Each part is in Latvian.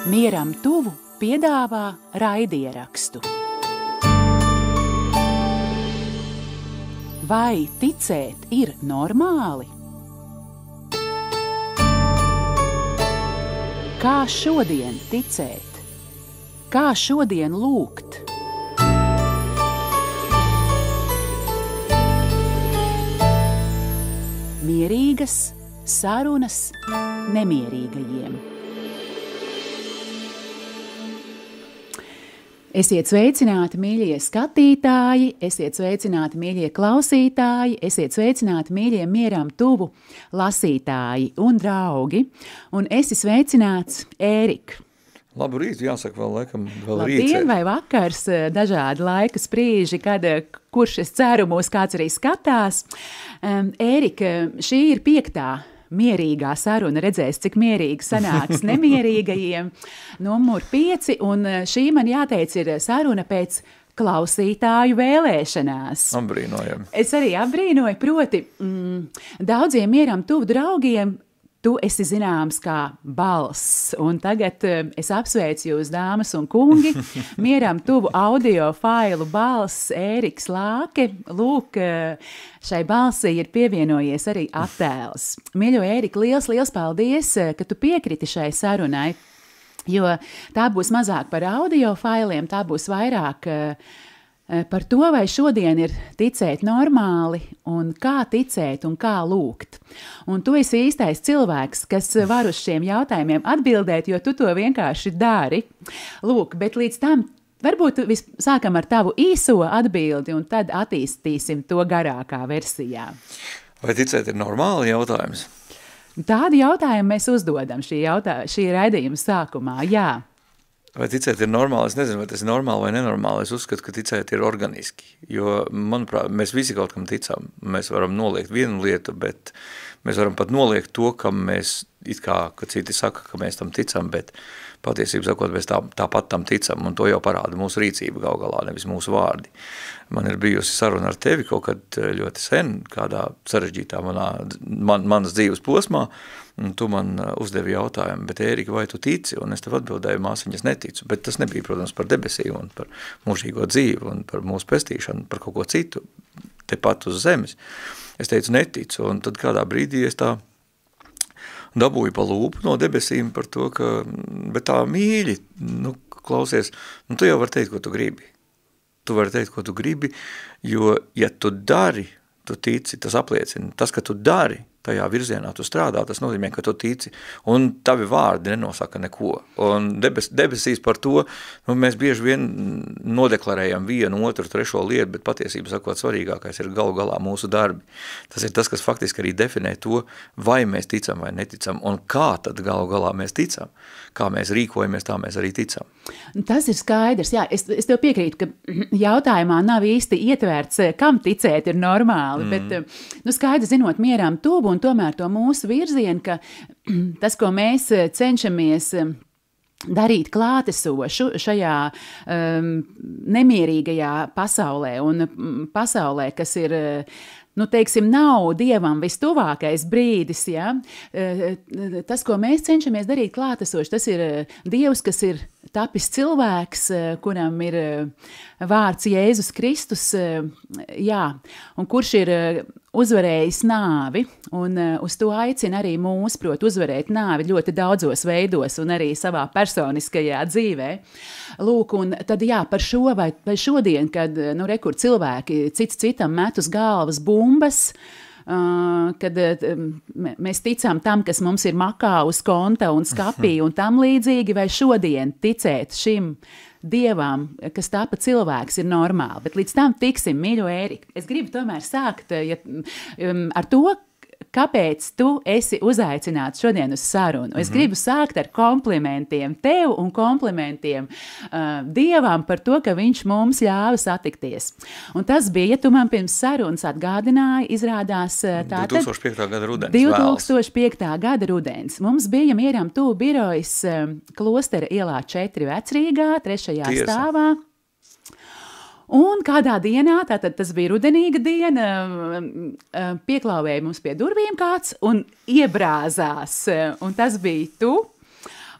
Mieram tuvu piedāvā raidierakstu. Vai ticēt ir normāli? Kā šodien ticēt? Kā šodien lūgt? Mierīgas sarunas nemierīgajiem. Esiet sveicināti, mīļie skatītāji, esiet sveicināti, mīļie klausītāji, esiet sveicināti, mīļie mieram tuvu lasītāji un draugi. Un esi sveicināts, Ērika. Labu rītu, jāsaka vēl laikam vēl rīts. Labdien vai vakars, dažādi laika sprīži, kad kurš es ceru mūs kāds arī skatās. Ērika, šī ir 5. mierīgā saruna, redzēs, cik mierīgi sanāks nemierīgajiem. Numur 5, un šī man jāteic ir saruna pēc klausītāju vēlēšanās. Apbrīnojam. Es arī apbrīnoju, proti daudziem mieram tuvu draugiem tu esi zināms kā balss, un tagad es apsveicu jūs, dāmas un kungi, mieram tuvu audio failu balss Ēriks Lāke. Lūk, šai balsī ir pievienojies arī attēls. Mīļo Ērika, liels paldies, ka tu piekriti šai sarunai, jo tā būs mazāk par audio failiem, tā būs vairāk par to, vai šodien ir ticēt normāli, un kā ticēt un kā lūgt. Un tu esi īstais cilvēks, kas var uz šiem jautājumiem atbildēt, jo tu to vienkārši dari. Lūk, bet līdz tam varbūt sākam ar tavu īso atbildi, un tad attīstīsim to garākā versijā. Vai ticēt ir normāli jautājums? Tādu jautājumu mēs uzdodam šī raidījuma sākumā, jā. Vai ticēt ir normāli? Es nezinu, vai tas ir normāli vai nenormāli. Es uzskatu, ka ticēt ir organiski, jo, manuprāt, mēs visi kaut kam ticam. Mēs varam noliegt vienu lietu, bet mēs varam pat noliegt to, kam mēs, it kā, ka citi saka, ka mēs tam ticam, bet patiesībā sakot, mēs tāpat tam ticam, un to jau parāda mūsu rīcība gal galā, nevis mūsu vārdi. Man ir bijusi saruna ar tevi kaut kad ļoti sen, kādā sarežģītā manas dzīves posmā, un tu man uzdevi jautājumu, bet Ērika, vai tu tici? Un es tev atbildēju, māsiņas, neticu, bet tas nebija, protams, par debesīm un par mūžīgo dzīvi un par mūsu pestīšanu, par kaut ko citu, tepat uz zemes. Es teicu, neticu, un tad kādā brīdī es tā dabūju pa lūpu no debesīm par to, ka, bet tā mīļi, klausies, tu jau vari teikt, ko tu gribi. Tu vari teikt, ko tu gribi, jo, ja tu dari, tu tici, tas apliecina. Tas, ka tu dari, tajā virzienā tu strādā, tas nozīmē, ka tu tici, un tavi vārdi nenosaka neko. Un debesīs par to, mēs bieži vien nodeklarējam vienu, otru, trešo lietu, bet patiesībā sakot, svarīgākais ir galu galā mūsu darbi. Tas ir tas, kas faktiski arī definē to, vai mēs ticam vai neticam, un kā tad galu galā mēs ticam. Kā mēs rīkojamies, tā mēs arī ticam. Tas ir skaidrs, jā. Es tev piekrītu, ka jautājumā nav īsti ietverts, kam ticēt ir normāli, bet skaidrs zinot mieram tuvu un tomēr to mūsu virzienu, ka tas, ko mēs cenšamies darīt klātesošu šajā nemierīgajā pasaulē un pasaulē, kas ir, teiksim, nav Dievam vistuvākais brīdis, ja? Tas, ko mēs cenšamies darīt klātesoši, tas ir Dievs, kas ir tapis cilvēks, kuram ir vārds Jēzus Kristus, jā, un kurš ir uzvarējis nāvi, un uz to aicina arī mūs, prot, uzvarēt nāvi ļoti daudzos veidos un arī savā personiskajā dzīvē. Lūk, un tad jā, par šo vai šodien, kad, rekur cilvēki cits citam met uz galvas bumbas, kad mēs ticam tam, kas mums ir makā uz konta un skapī un tam līdzīgi, vai šodien ticēt šim Dievam, kas tapa cilvēks, ir normāli. Bet līdz tam tiksim, mīļo Ērika. Es gribu tomēr sākt ar to, kāpēc tu esi uzaicināts šodien uz sarunu. Es gribu sākt ar komplimentiem tev un komplimentiem Dievam par to, ka viņš mums ļāva satikties. Un tas bija, ja tu man pirms sarunas atgādināji, izrādās tātad 2005. gada rudens. 2005. gada rudens. Mums bija mieram tuvu birojas Klostera ielā 4 Vecrīgā, 3. stāvā. Un kādā dienā, tātad tas bija rudenīga diena, pieklāvēja mums pie durvīm kāds un iebrāzās, un tas bija tu.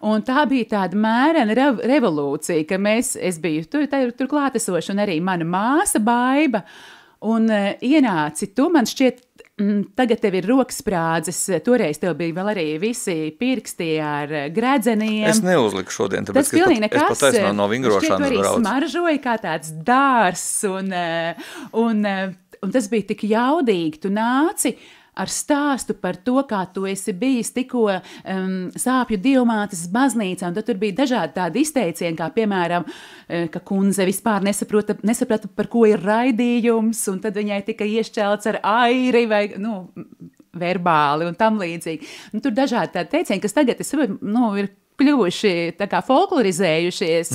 Un tā bija tāda mērena revolūcija, ka es biju tur klātesoši, un arī mana māsa Baiba, un ienāci tu, man šķiet, tagad tev ir roksprādzes, toreiz tev bija vēl arī visi pirksti ar gredzeniem. Es neuzliku šodien, tāpēc, ka es pat taisnā no vingrošanas brauc. Šķiet, smaržoja kā tāds dārs, un tas bija tik jaudīgi, tu nāci ar stāstu par to, kā tu esi bijis tikko Sāpju Dievmātes baznīcā, un tad tur bija dažādi tādi izteicieni, kā piemēram, ka kundze vispār nesaprata, par ko ir raidījums, un tad viņai tika iešķelts ar airi vai, verbāli un tam līdzīgi. Un tur dažādi tādi teicieni, kas tagad ir kļuvuši tā kā folklorizējušies,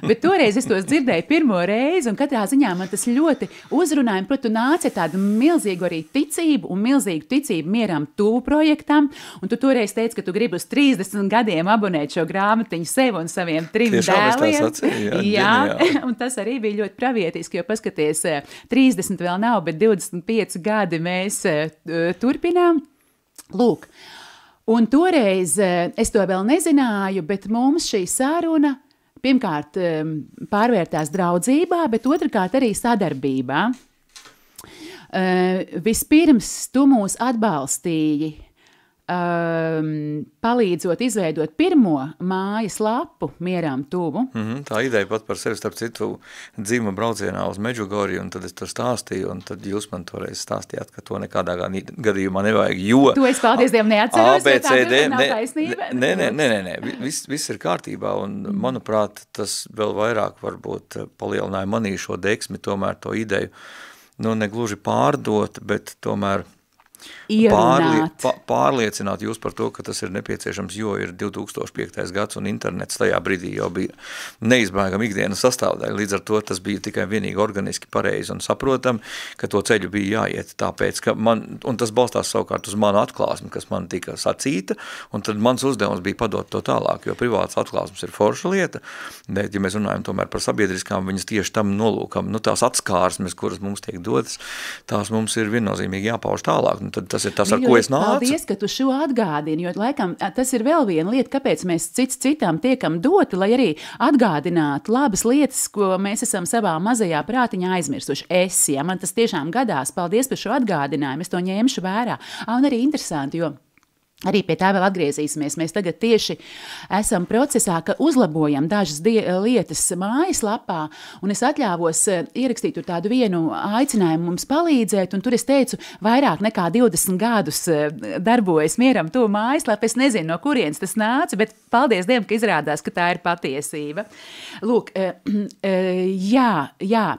bet toreiz es tos dzirdēju pirmo reizi, un katrā ziņā man tas ļoti uzrunāja, tu nāci ar tādu milzīgu arī ticību un milzīgu ticību Mieram tuvu projektam, un tu toreiz teici, ka tu gribi uz 30 gadiem abonēt šo grāmatiņu sev un saviem 3 dēliem. Jā, un tas arī bija ļoti pravietiski, jo paskaties, 30 vēl nav, bet 25 gadi mēs turpinām. Lūk, un toreiz es to vēl nezināju, bet mums šī saruna pirmkārt pārvērtās draudzībā, bet otrkārt arī sadarbībā. Vispirms tu mūs atbalstīji, palīdzot izveidot pirmo mājas lapu Mieram tuvu. Tā ideja pat par sevi, starp citu, dzima braucienā uz Medžugorju, un tad es tur stāstīju, un tad jūs man toreiz stāstījāt, ka to nekādā gadījumā nevajag, jo... To es, paldies Dievam, neatceros, jo tā nav taisnība. Nē, viss ir kārtībā, un manuprāt, tas vēl vairāk varbūt palielināja manī šo deksmi, tomēr to ideju, negluži pārdot, bet tomēr pārliecināt jūs par to, ka tas ir nepieciešams, jo ir 2005. gads un internets tajā brīdī jau bija neizbēgama ikdienas sastāvdaļa. Līdz ar to tas bija tikai vienīgi organiski pareizi un saprotam, ka to ceļu bija jāiet. Tāpēc, ka un tas balstās savukārt uz manu atklāsmi, kas man tika sacīta, un tad mans uzdevums bija padot to tālāk, jo privāts atklāsmes ir forša lieta, bet, ja mēs runājam tomēr par sabiedriskām, viņas tieši tam nolūkam, tās atskārsmes, kuras mums tiek dotas, tās mums ir viennozīmīgi jāpauž tālāk. Tad tas ir tas, ar ko es nācu. Paldies, ka tu šo atgādini, jo laikam tas ir vēl viena lieta, kāpēc mēs citam tiekam doti, lai arī atgādinātu labas lietas, ko mēs esam savā mazajā prātiņā aizmirsuši. Man tas tiešām gadās. Paldies par šo atgādinājumu, es to ņemšu vērā. Un arī interesanti, jo arī pie tā vēl atgriezīsimies. Mēs tagad tieši esam procesā, ka uzlabojam dažas lietas mājaslapā, un es atļāvos ierakstīt tur tādu vienu aicinājumu mums palīdzēt, un tur es teicu, vairāk nekā 20 gadus darbojas Mieram tuvu mājaslapa. Es nezinu, no kurienes tas nāca, bet paldies Dievam, ka izrādās, ka tā ir patiesība. Lūk, jā.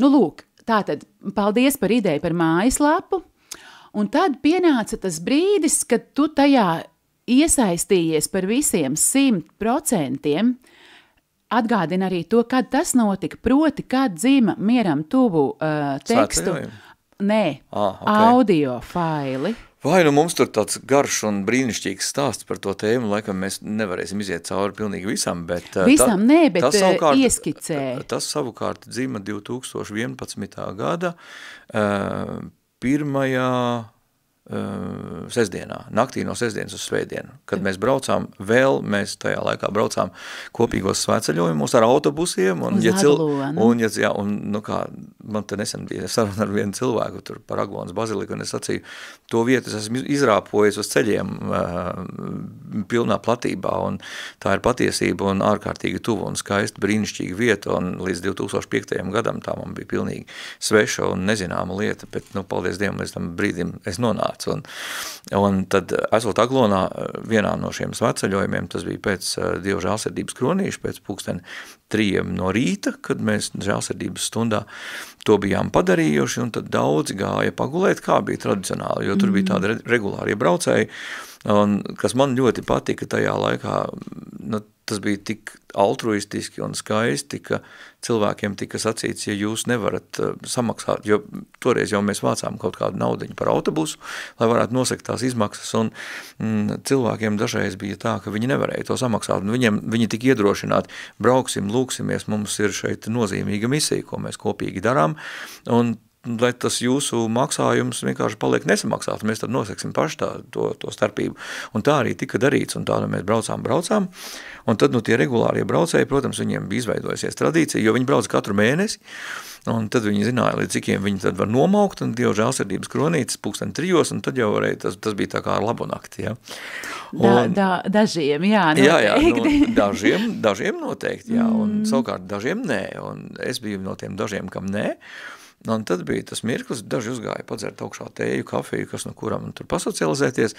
Lūk, tātad paldies par ideju par mājaslapu. Un tad pienāca tas brīdis, kad tu tajā iesaistījies par visiem 100%, atgādina arī to, kad tas notika, proti, kad dzima Mieram tuvu tekstu. Nē, audio faili. Vai mums tur tāds garš un brīnišķīgs stāsts par to tēmu, laikam mēs nevarēsim iziet cauri pilnīgi visam, bet... Visam nē, bet ieskicē. Tas savukārt dzima 2011. gada pirmajā sestdienā, naktī no sestdienas uz svētdienu, kad mēs braucām mēs tajā laikā braucām kopīgos svētceļojumus ar autobusiem, un, man te nesen bija saruna ar vienu cilvēku tur par Aglonas baziliku, un es sacīju, to vietu es esmu izrāpojis uz ceļiem pilnā platībā, un tā ir patiesība un ārkārtīgi tuvu un skaista, brīnišķīga vieta, un līdz 2005. gadam tā man bija pilnīgi sveša un nezināma lieta, bet, paldies Dievam, līdz tam brīdim es nonācu. Un tad, esot Aglonā, vienā no šiem svētceļojumiem, tas bija pēc Dieva žēlsirdības kronīša, pēc 3:00 no rīta, kad mēs žēlsirdības stundā to bijām padarījuši, un tad daudzi gāja pagulēt, kā bija tradicionāli, jo tur bija tādi regulārie braucēji, un kas man ļoti patika tajā laikā, tas bija tik altruistiski un skaisti, ka cilvēkiem tika sacīts, ja jūs nevarat samaksāt, jo toreiz jau mēs vācām kaut kādu naudiņu par autobusu, lai varētu nosekt tās izmaksas, un cilvēkiem dažreiz bija tā, ka viņi nevarēja to samaksāt, un viņi tika iedrošināti, brauksim, lūksimies, mums ir šeit nozīmīga misija, ko mēs kopīgi darām, un lai tas jūsu maksājums vienkārši paliek nesamaksāts, mēs tad nosaksim paši to starpību. Un tā arī tika darīts, un tā mēs braucām, un tad tie regulārie braucēji, protams, viņiem bija izveidojusies tradīcija, jo viņi brauc katru mēnesi, un tad viņi zināja, līdz cikiem viņi tad var nomaukt, un Dieva žēlsirdības kronītes 2:00, un tad jau varēja, tas bija tā kā labu nakti, ja. Dažiem, jā, noteikti. Dažiem noteikti, jā, un savukārt dažiem nē, un es biju no tiem dažiem, kam nē, un tad bija tas mirklis, daži uzgāja padzert augšā tēju, kafiju, kas no kuram tur pasocializēties,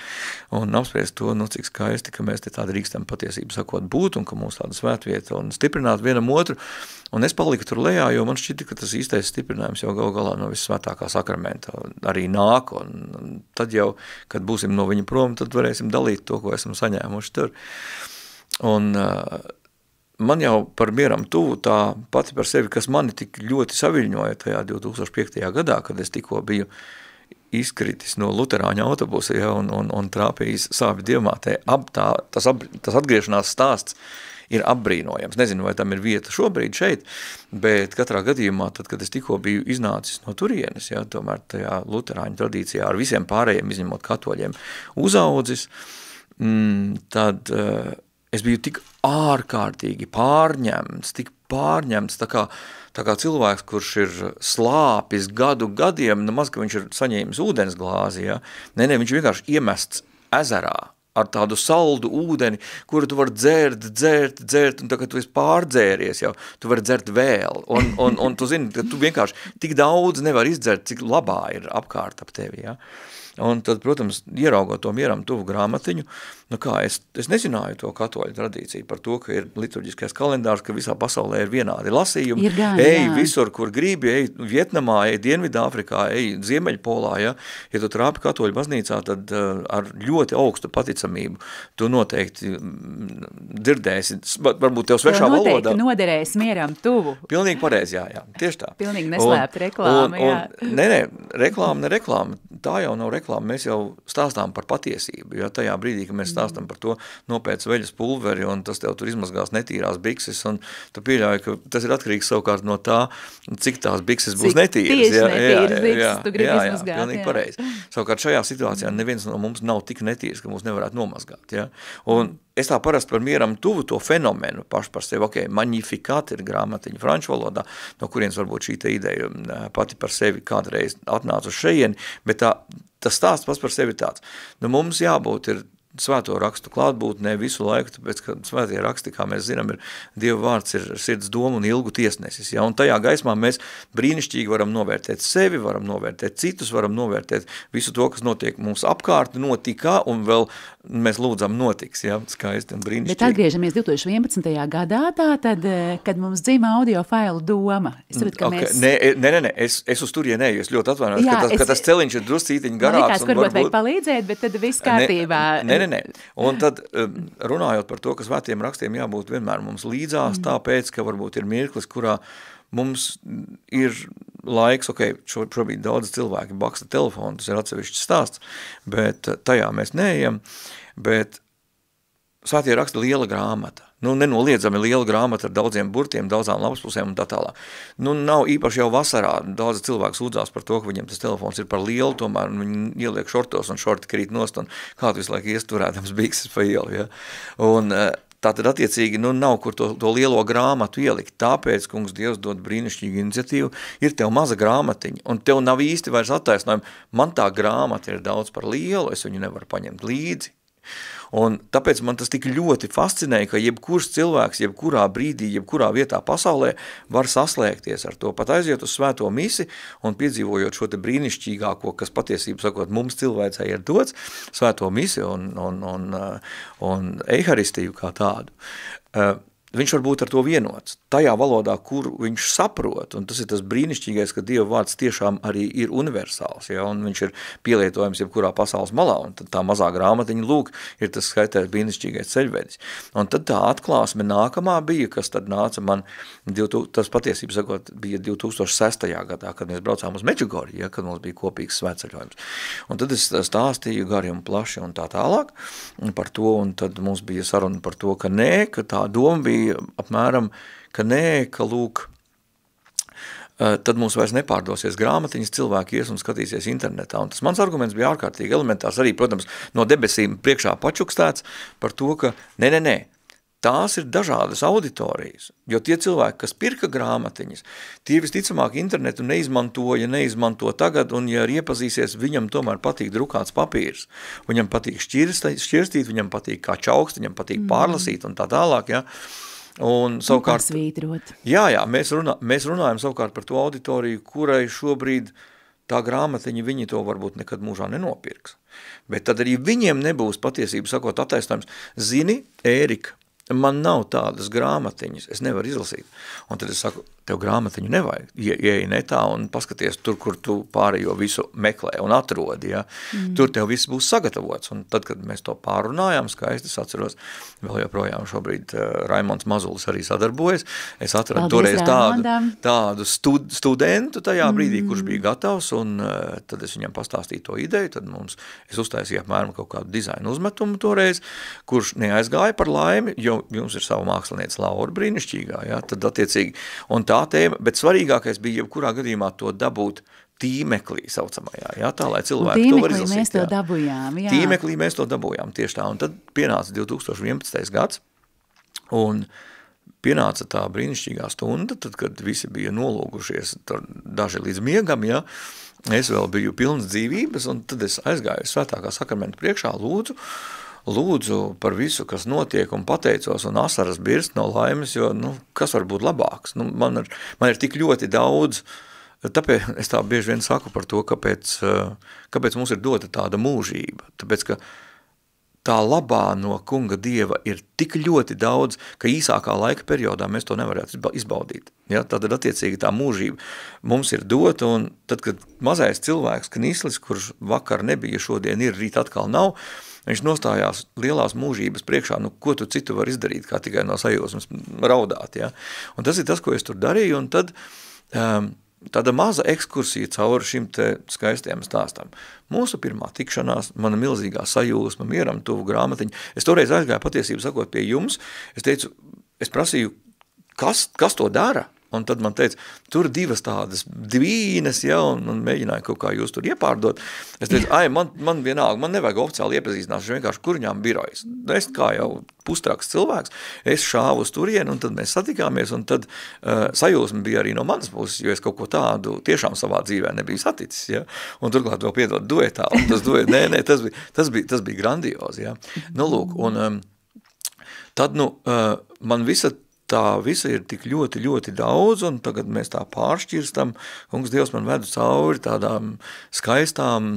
un apspriest to, cik skaisti, ka mēs te tā drīkstam patiesību sakot būt, un ka mums tāda svētvieta, un stiprināt vienam otru, un es paliku tur lejā, jo man šķita, ka tas īstais stiprinājums jau galā no vissvētākā sakramenta arī nāk, un tad jau, kad būsim no viņa prom, tad varēsim dalīt to, ko esam saņēmuši tur. Un man jau par mieram tuvu tā pati par sevi, kas mani tik ļoti saviļņoja tajā 2005. gadā, kad es tikko biju izkritis no luterāņa autobusa, ja, un trāpījis sāvi dievmātē. Tas atgriešanās stāsts ir apbrīnojams. Nezinu, vai tam ir vieta šobrīd šeit, bet katrā gadījumā, tad, kad es tikko biju iznācis no turienes, ja, tomēr tajā luterāņu tradīcijā ar visiem pārējiem, izņemot katoļiem, uzaudzis, tad es biju tik ārkārtīgi pārņemts, tā kā cilvēks, kurš ir slāpis gadiem, maz, ka viņš ir saņēmis ūdens glāzi, ja? Nē, viņš vienkārši iemests ezerā ar tādu saldu ūdeni, kuru tu vari dzert, un tā, kad tu esi pārdzēries jau, tu vari dzert vēl, un tu zini, ka tu vienkārši tik daudz nevar izdzert, cik labā ir apkārt ap tevi, ja? Un tad, protams, ieraugot to mieram tuvu grāmatiņu, es nezināju to katoļu tradīciju par to, ka ir liturģiskais kalendārs, ka visā pasaulē ir vienādi lasījumi, visur, kur gribi, ej Vietnamā, ej Dienvidāfrikā, ej Ziemeļpolā, ja tu trāpi katoļu baznīcā, tad ar ļoti augstu paticamību tu noteikti dzirdēsi, varbūt tev svešā valodā. Noteikti noderēs mieram tuvu. Pilnīgi pareizi, jā, tieši tā. Pilnīgi neslēpta reklāma, jā. Nē, reklāma, tā jau nav reklāma, mēs jau stāstām par patiesību, jo tajā brīdī, ka mēs stāstam par to nopēc veļas pulveri, un tas tev tur izmazgās netīrās bikses, un tu pieļauji, ka tas ir atkarīgs savukārt no tā, cik tās bikses būs netīras. Tieši netīras bikses tu gribi izmazgāt. Jā, pilnīgi pareizi. Savukārt šajā situācijā neviens no mums nav tik netīrs, ka mūs nevarētu nomazgāt. Ja? Un es tā parasti par mieram tuvu to fenomenu paši par sevi, magnificat ir grāmatiņa franču valodā, no kurienes varbūt šī te ideja pati par sevi kādreiz atnāca uz šejieni, bet tas stāsts pats par sevi tāds. Mums jābūt ir svēto rakstu klātbūtnē visu laiku, tāpēc, ka svētie raksti, kā mēs zinām, ir Dieva vārds, ir sirds doma un ilgu tiesnesis. Ja? Un tajā gaismā mēs brīnišķīgi varam novērtēt sevi, varam novērtēt citus, varam novērtēt visu to, kas notiek mums apkārt, notika, un vēl mēs lūdzam notiks, ja? Skaisti un brīnišķīgi. Bet atgriežamies 2011. gadā, tātad, kad mums dzima audio failu doma. Es saprotu, ka mēs... Nē, es uz turien neju, es ļoti atvainojos, ka tas celiņš ir druscītiņ garāks. Man liekas, varbūt vajag palīdzēt, bet tad viss kārtībā. Nē. Un tad runājot par to, ka svētiem rakstiem jābūt vienmēr mums līdzās, tāpēc, ka varbūt ir mirklis, kurā mums ir laiks, šobrīd daudz cilvēki baksta telefonu, tas ir atsevišķs stāsts, bet tajā mēs neejam, bet svētie raksti liela grāmata. Nenoliedzami liela grāmata ar daudziem burtiem, daudzām lapaspusēm un tā tālāk. Nav īpaši jau vasarā, daudz cilvēku sūdzās par to, ka viņiem tas telefons ir par lielu, tomēr viņi ieliek šortos un šorti krīt nost un kādu visu laiku iesturēdams bikses pa ielu. Ja? Un tātad attiecīgi nav, kur to lielo grāmatu ielikt. Tāpēc, kungs, Dievs dod brīnišķīgu iniciatīvu, ir tev maza grāmatiņa, un tev nav īsti vairs attaisnojumi. Man tā grāmata ir daudz par lielu, es viņu nevaru paņemt līdzi. Un tāpēc man tas tik ļoti fascinēja, ka jebkurš cilvēks, jebkurā brīdī, jebkurā vietā pasaulē var saslēgties ar to, pat aiziet uz svēto misi un piedzīvojot šo te brīnišķīgāko, kas patiesību sakot mums cilvēcei ir dots, svēto misi un eiharistiju kā tādu. Viņš var būt ar to vienots, tajā valodā, kur viņš saprot, un tas ir tas brīnišķīgais, ka Dieva vārds tiešām arī ir universāls, ja, un viņš ir pielietojams jebkurā pasaules malā, un tad tā mazā grāmatiņa, lūk, ir tas skaitais brīnišķīgais ceļvedis. Un tad tā atklāsme nākamā bija, kas tad nāca man, tas patiesību sakot, bija 2006. gadā, kad mēs braucām uz Medžugorju, ja, kad mums bija kopīgs svētceļojums. Un tad es stāstīju gari un plaši un tā tālāk par to, un tad mums bija saruna par to, ka nē, ka tā doma bija apmēram, ka nē, ka lūk, tad mums vairs nepārdosies grāmatiņas, cilvēki ies un skatīsies internetā. Un tas mans arguments bija ārkārtīgi elementārs, arī, protams, no debesīm priekšā pačukstēts par to, ka nē, tās ir dažādas auditorijas, jo tie cilvēki, kas pirka grāmatiņas, tie visticamāk internetu neizmanto tagad, un ja iepazīsies, viņam tomēr patīk drukāts papīrs, viņam patīk šķirstīt, viņam patīk kā čaukst, viņam patīk pārlasīt un tā tālāk, ja. Un savukārt, jā, mēs runājam savukārt par to auditoriju, kurai šobrīd tā grāmatiņa, viņi to varbūt nekad mūžā nenopirks. Bet tad arī viņiem nebūs patiesību sakot attaisnojums. Zini, Ērika, man nav tādas grāmatiņas, es nevaru izlasīt. Un tad es saku, tev grāmatiņu nevajag. Ieej netā un paskaties tur, kur tu pārējo visu meklē un atrodi. Ja? Tur tev viss būs sagatavots. Un tad, kad mēs to pārunājām, skaisti es atceros, vēl joprojām šobrīd Raimonds Mazulis arī sadarbojas. Es atradu toreiz tādu studentu tajā brīdī, kurš bija gatavs, un tad es viņam pastāstīju to ideju, tad es uztaisīju apmēram kaut kādu dizainu uzmetumu toreiz, kurš neaizgāja par laimi, jo jums ir sava mākslinieca Laura brīnišķīgā, ja? Tad attiecīgi, un tā tēma, bet svarīgākais bija jebkurā gadījumā to dabūt tīmeklī saucamajā, jā, tā, lai cilvēki to var izlasīt. Mēs to dabujām, jā. Tīmeklī mēs to dabujām, tieši tā, un tad pienāca 2011. gads, un pienāca tā brīnišķīgā stunda, tad, kad visi bija nolūgušies, daži līdz miegam, jā, es vēl biju pilns dzīvības, un tad es aizgāju svētākā sakramenta priekšā, lūdzu par visu, kas notiek, un pateicos, un asaras birst no laimes, jo, kas var būt labāks? Man ir tik ļoti daudz, tāpēc es tā bieži vien saku par to, kāpēc mums ir dota tāda mūžība. Tāpēc, ka tā labā no kunga dieva ir tik ļoti daudz, ka īsākā laika periodā mēs to nevarētu izbaudīt. Ja? Tātad attiecīgi tā mūžība mums ir dota, un tad, kad mazais cilvēks, knislis, kurš vakar nebija, šodien ir, rīt atkal nav, viņš nostājās lielās mūžības priekšā, ko tu citu var izdarīt, kā tikai no sajūsmas raudāt. Ja? Un tas ir tas, ko es tur darīju, un tad tāda maza ekskursija cauri šim te skaistajam stāstam. Mūsu pirmā tikšanās, mana milzīgā sajūsma, mieram tuvu grāmatiņa. Es toreiz aizgāju patiesību sakot pie jums, es prasīju, kas to dara? Un tad man teica, tur divas tādas dvīnes, ja, un mēģināju kaut kā jūs tur iepārdot. Es teicu, man vienalga, man nevajag oficiāli iepazīstinās, vienkārši kurņām birojas. Es kā jau pustraks cilvēks, es šāvu uz turienu, un tad mēs satikāmies, un tad sajūsma bija arī no manas puses, jo es kaut ko tādu tiešām savā dzīvē nebiju saticis, ja. Un turklāt vēl piedot duetā, un tas bija grandiozi, ja. Lūk, un tad, man tā visa ir tik ļoti, ļoti daudz, un tagad mēs tā pāršķirstam. Kungs Dievs man vedu cauri tādām skaistām,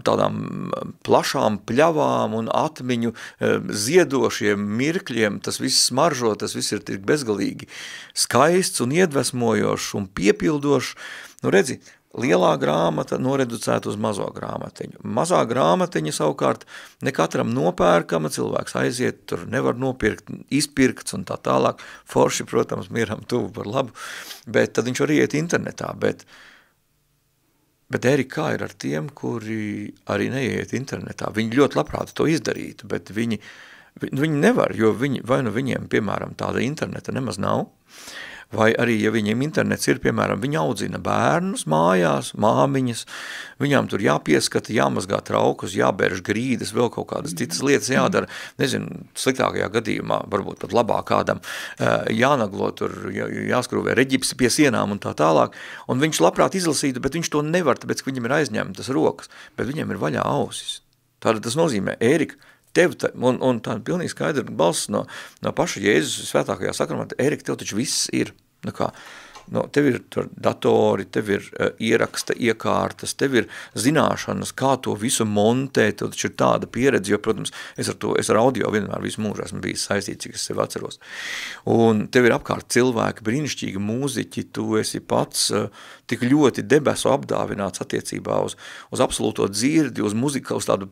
tādām plašām pļavām un atmiņu ziedošiem mirkļiem. Tas viss smaržo, tas viss ir tik bezgalīgi skaists un iedvesmojošs un piepildošs. Redzi, lielā grāmata noreducēta uz mazo grāmatiņu. Mazā grāmatiņa savukārt ne katram nopērkama, cilvēks aiziet, tur nevar nopirkt, izpirkts un tā tālāk. Forši, protams, mieram tuvu par labu, bet tad viņš var iet internetā. Bet Ērika, kā ir ar tiem, kuri arī neiet internetā? Viņi ļoti labprāt to izdarītu, bet viņi nevar, jo vai nu viņiem, piemēram, tāda interneta nemaz nav, vai arī, ja viņiem internets ir, piemēram, viņi audzina bērnus mājās, māmiņas, viņām tur jāpieskata, jāmazgā traukus, jābērž grīdas, vēl kaut kādas citas lietas jādara, nezinu, sliktākajā gadījumā, varbūt pat labāk kādam, jānaglo tur, jāskrūvē reģipsi pie sienām un tā tālāk, un viņš labprāt izlasītu, bet viņš to nevar, tāpēc, ka viņam ir aizņemtas rokas, bet viņam ir vaļā ausis. Tātad tas nozīmē, Ērika, un tā pilnīgi skaidra balss no paša Jēzus svētākajā sakramentā, Ērika, tev taču viss ir. Tev ir datori, tev ir ieraksta iekārtas, tev ir zināšanas, kā to visu montēt, tev taču ir tāda pieredze, jo, protams, es ar audio vienmēr visu mūžu esmu bijis saistīts, cik es sevi atceros. Un tev ir apkārt cilvēki, brīnišķīgi mūziķi, tu esi pats tik ļoti debesu apdāvināts attiecībā uz absolūto dzirdi, uz muziku, uz tādu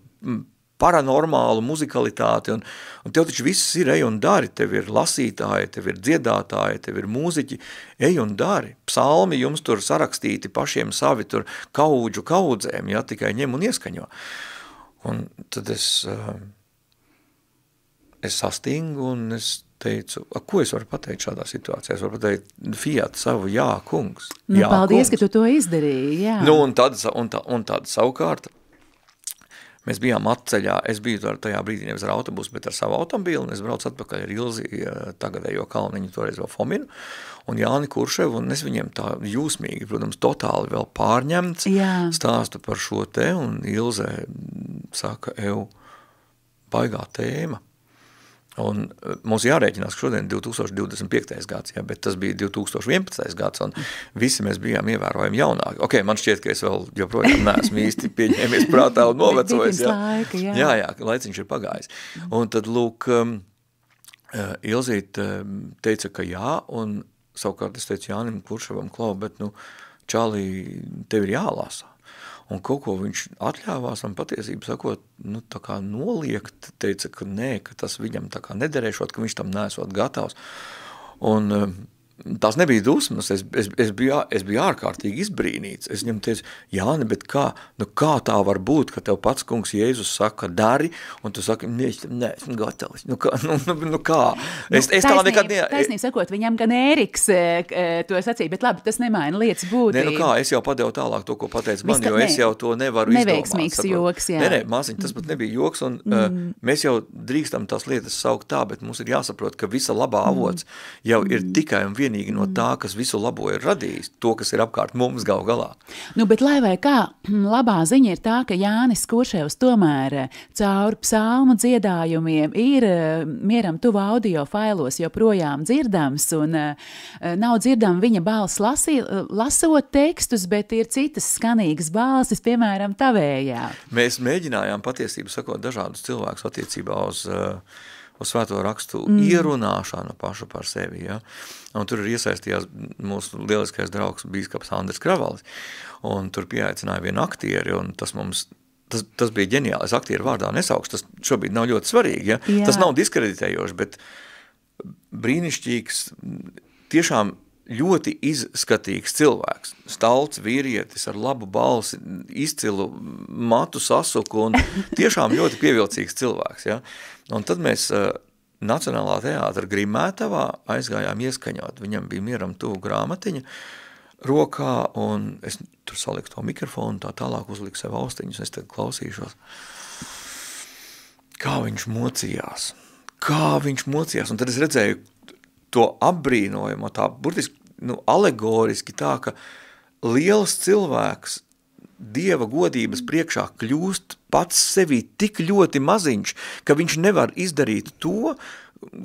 paranormālu muzikalitāti, un tev taču viss ir, ej un dari, tev ir lasītāji, tev ir dziedātāji, tev ir mūziķi, ej un dari. Psalmi jums tur sarakstīti pašiem savi tur kaudžu kaudzēm, ja, tikai ņem un ieskaņo. Un tad es es sastingu un es teicu, ko es varu pateikt šādā situācijā? Es varu pateikt Fiat savu, jā, kungs. Jā, Paldies, kungs. ka tu to izdarīji, jā. Un tad savukārt, mēs bijām atceļā, es biju tajā brīdī nevis ar autobusu, bet ar savu automobīlu, un es braucu atpakaļ ar Ilzi, tagadējo Kalniņu, toreiz vēl Fominu, un Jāni Kurševu, un es viņiem tā jūsmīgi, protams, totāli vēl pārņemts, stāstu par šo te, un Ilze saka, baigā tēma. Un mums jārēķinās, ka šodien 2025. gads, jā, bet tas bija 2011. gads, un visi mēs bijām ievērojami jaunāki. Ok, man šķiet, ka es vēl joprojām neesmu īsti pieņēmies prātā un novecojis. Jā, laiciņš ir pagājis. Un tad, lūk, Ilzīt teica, ka jā, un savukārt es teicu Jānim Kurševam, klau, bet, Čālī, tev ir jālāsā. Un kaut ko viņš atļāvās un patiesību sakot, tā kā noliegt, teica, ka nē, ka tas viņam tā kā nederēšot, ka viņš tam neesot gatavs. Un tās nebija dusmas, es biju ārkārtīgi izbrīnīts. Es viņam teicu, Jāni, bet kā tā var būt, ka tev pats kungs Jēzus saka, dari, un tu saki, nē, esmu gatavs. Kā? Es tā nekad Taisnība sakot, viņam gan Ēriks to sacīja, bet labi, tas nemaina lietas būtību. Nē, es jau padevu tālāk to, ko pateica man, jo es jau to nevaru izdomāt. Neveiksmīgs joks, jā. Nē, māsiņ, tas pat nebija joks, un mēs jau drīkstam tās lietas saukt tā, bet mums ir jāsaprot, ka visa labā avots jau ir tikai un vienīgi no tā, kas visu labo ir radījis, to, kas ir apkārt mums gal galā. Bet lai vai kā, labā ziņa ir tā, ka Jānis Kurševs tomēr caur psalmu dziedājumiem ir mieram tuvu audio failos joprojām dzirdams, un nav dzirdama viņa balss lasot tekstus, bet ir citas skanīgas balsis, piemēram, tavējā. Mēs mēģinājām patiesību sakot dažādus cilvēkus attiecībā uz svēto rakstu ierunāšanu pašu par sevi, ja? Un tur ir iesaistījās mūsu lieliskais draugs bīskaps Andris Kravalis, un tur pieaicināja vienu aktieri, un tas bija ģeniāli, es aktieru vārdā nesaukšu, tas šobrīd nav ļoti svarīgi, ja? Tas nav diskreditējoši, bet brīnišķīgs, tiešām ļoti izskatīgs cilvēks, stalts vīrietis ar labu balsi, izcilu matu sasuku un tiešām ļoti pievilcīgs cilvēks, ja? Un tad mēs Nacionālā teātra Grimētavā aizgājām ieskaņot. Viņam bija mieram tuvu grāmatiņa rokā, un es tur saliku to mikrofonu, tā tālāk uzliku sev austiņus, es tad klausīšos. Kā viņš mocījās, un tad es redzēju to apbrīnojumu, tā burtiski, alegoriski tā, ka liels cilvēks Dieva godības priekšā kļūst pats sevī tik ļoti maziņš, ka viņš nevar izdarīt to,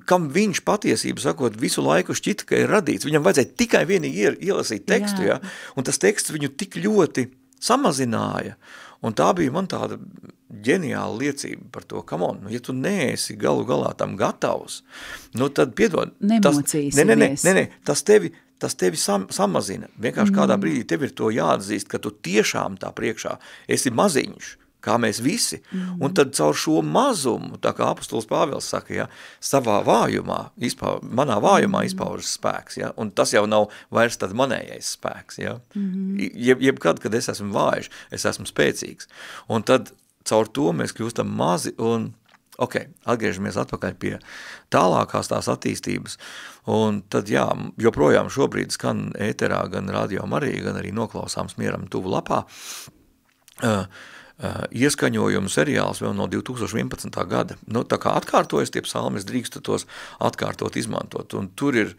kam viņš patiesību sakot visu laiku šķita, ka ir radīts. Viņam vajadzēja tikai vienīgi ielasīt tekstu, ja? Un tas teksts viņu tik ļoti samazināja. Un tā bija man tāda ģeniāla liecība par to, ja tu neesi galu galā tam gatavs, tad piedod. Nemocīsimies. Nē, tas tevi samazina. Vienkārši kādā brīdī tev ir to jāatzīst, ka tu tiešām tā priekšā esi maziņš, kā mēs visi. Un tad caur šo mazumu, tā kā apostols Pāvils saka, ja, savā vājumā, manā vājumā izpaužas spēks, ja, un tas jau nav vairs tad manējais spēks, ja. Jebkad, kad es esmu vājš, es esmu spēcīgs. Un tad caur to mēs kļūstam mazi un atgriežamies atpakaļ pie tālākās tās attīstības, un tad joprojām šobrīd skan ēterā gan Radio Marija, gan arī noklausāms mieram tuvu lapā, ieskaņojumu seriāls vēl no 2011. gada. Tā kā atkārtojas tie psalmi, es drīkstu tos atkārtot, izmantot, un tur ir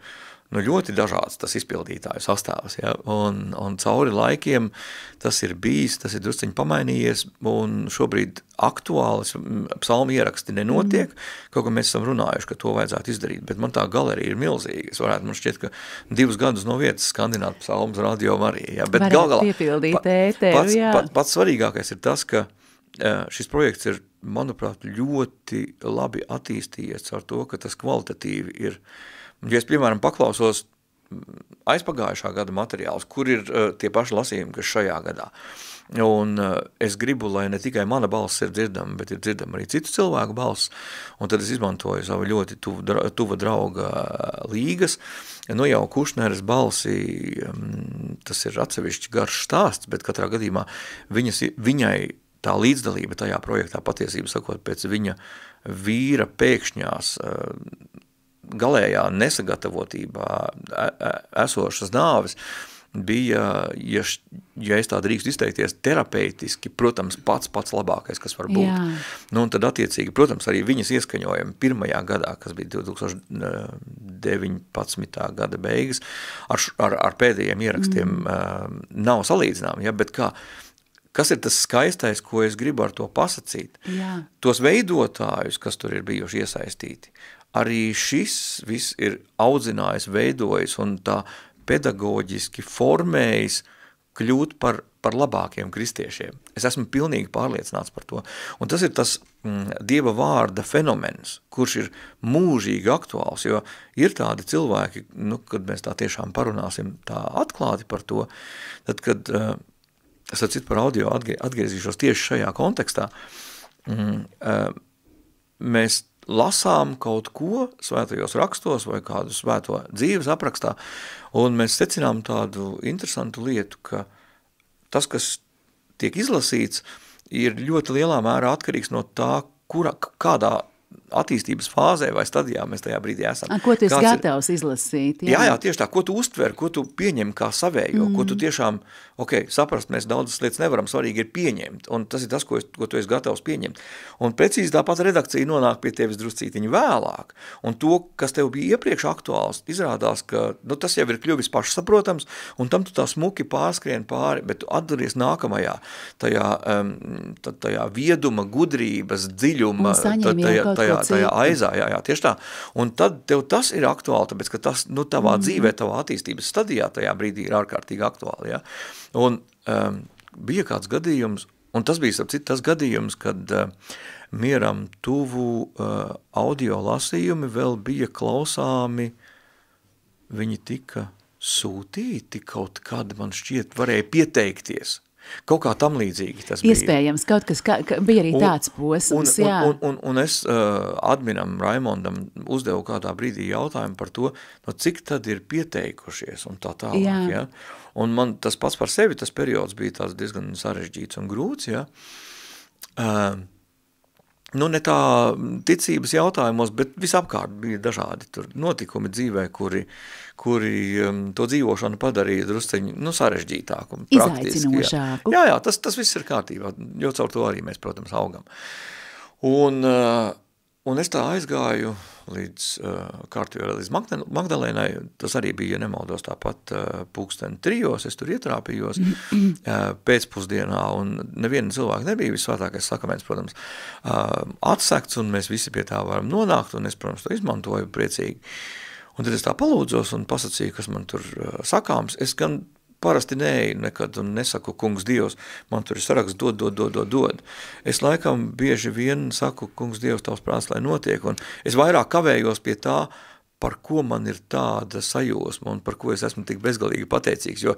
ļoti dažāds tas izpildītāju sastāvs, ja? Un cauri laikiem tas ir bijis, tas ir drusciņi pamainījies, un šobrīd aktuālis psalmu ieraksti nenotiek, kaut kā mēs esam runājuši, ka to vajadzētu izdarīt, bet man tā galerija ir milzīga. Man šķiet, ka 2 gadus no vietas skandināt psalmus Radio Marija. Ja? Bet varētu piepildīt ēteru, jā. Pats svarīgākais ir tas, ka šis projekts ir, manuprāt, ļoti labi attīstījies ar to, ka tas kvalitatīvi ir. Ja es, piemēram, paklausos aizpagājušā gada materiālus, kur ir tie paši lasījumi, kas šajā gadā. Un es gribu, lai ne tikai mana balss ir dzirdama, bet ir dzirdama arī citu cilvēku balss, un tad es izmantoju savu ļoti tuva drauga Līgas. Jau Kušneres balsi, tas ir atsevišķi garš stāsts, bet katrā gadījumā viņai tā līdzdalība tajā projektā patiesību sakot pēc viņa vīra pēkšņās galējā nesagatavotībā esošas nāves bija, ja es tā drīkstu izteikties, terapeitiski, protams, pats labākais, kas var būt. Jā. Nu, un tad attiecīgi, protams, arī viņas ieskaņojumi pirmajā gadā, kas bija 2019. Gada beigas, ar pēdējiem ierakstiem nav salīdzināmi, ja, bet kas ir tas skaistais, ko es gribu ar to pasacīt? Jā. Tos veidotājus, kas tur ir bijuši iesaistīti, arī šis viss ir audzinājis, veidojis un tā pedagoģiski formējis kļūt par labākiem kristiešiem. Es esmu pilnīgi pārliecināts par to. Un tas ir tas Dieva vārda fenomens, kurš ir mūžīgi aktuāls, jo ir tādi cilvēki, kad mēs tā tiešām parunāsim tā atklāti par to, tad, kad es atcīt par audio atgriezīšos tieši šajā kontekstā, mēs lasām kaut ko svētajos rakstos vai kādu svēto dzīves aprakstā, un mēs secinām tādu interesantu lietu, ka tas, kas tiek izlasīts, ir ļoti lielā mērā atkarīgs no tā, kādā attīstības fāzē vai stadijā mēs tajā brīdī esam. Ko tu esi gatavs izlasīt? Jā, tieši tā, ko tu uztver, ko tu pieņem kā savējo, ko tu tiešām, saprast, mēs daudzas lietas nevaram, svarīgi ir pieņemt, un tas ir tas, ko tu esi gatavs pieņemt. Un precīzi tāpat redakcija nonāk pie tevis druscītiņi vēlāk, un to, kas tev bija iepriekš aktuāls, izrādās, ka tas jau ir kļuvis pašsaprotams, un tam tu tā smuki pārskrien pāri, bet tu atduries nākamajā, tajā vieduma, gudrības, dziļuma, tajā aizā, jā, tieši tā. Un tad tev tas ir aktuāli, tāpēc, ka tas, tavā dzīvē, tavā attīstības stadijā tajā brīdī ir ārkārtīgi aktuāli, jā. Un bija kāds gadījums, un tas bija tas gadījums, kad mieram tuvu audio lasījumi vēl bija klausāmi, viņi tika sūtīti kaut kad, man šķiet, varēja pieteikties. Kaut kā tam līdzīgi tas bija. Iespējams, kaut kas bija arī tāds posms, jā. Un es adminam Raimondam uzdevu kādā brīdī jautājumu par to, cik tad ir pieteikušies un tā tālāk, jā. Un man tas pats par sevi, tas periods bija tāds diezgan sarežģīts un grūts, jā. Ne tā ticības jautājumos, bet visapkārt bija dažādi tur notikumi dzīvē, kuri to dzīvošanu padarīja drusceņi, sarežģītāku. Izaicinošāku. Jā, tas viss ir kārtībā, jo caur to arī mēs, protams, augam. Un es tā aizgāju līdz Magdalēnai, tas arī bija, ja nemaldos, tāpat 2:00, es tur ietrāpījos pēcpusdienā, un neviena cilvēka nebija, visvētākais sakraments, protams, atsekts, un mēs visi pie tā varam nonākt, un es, protams, to izmantoju priecīgi. Un tad es tā palūdzos un pasacīju, kas man tur sakāms. Es gan parasti neeju nekad un nesaku, kungs Dievs, man tur ir saraksts dod. Es laikam bieži vien saku, kungs Dievs, tavs prāts, lai notiek, un es vairāk kavējos pie tā, par ko man ir tāda sajūsma un par ko es esmu tik bezgalīgi pateicīgs, jo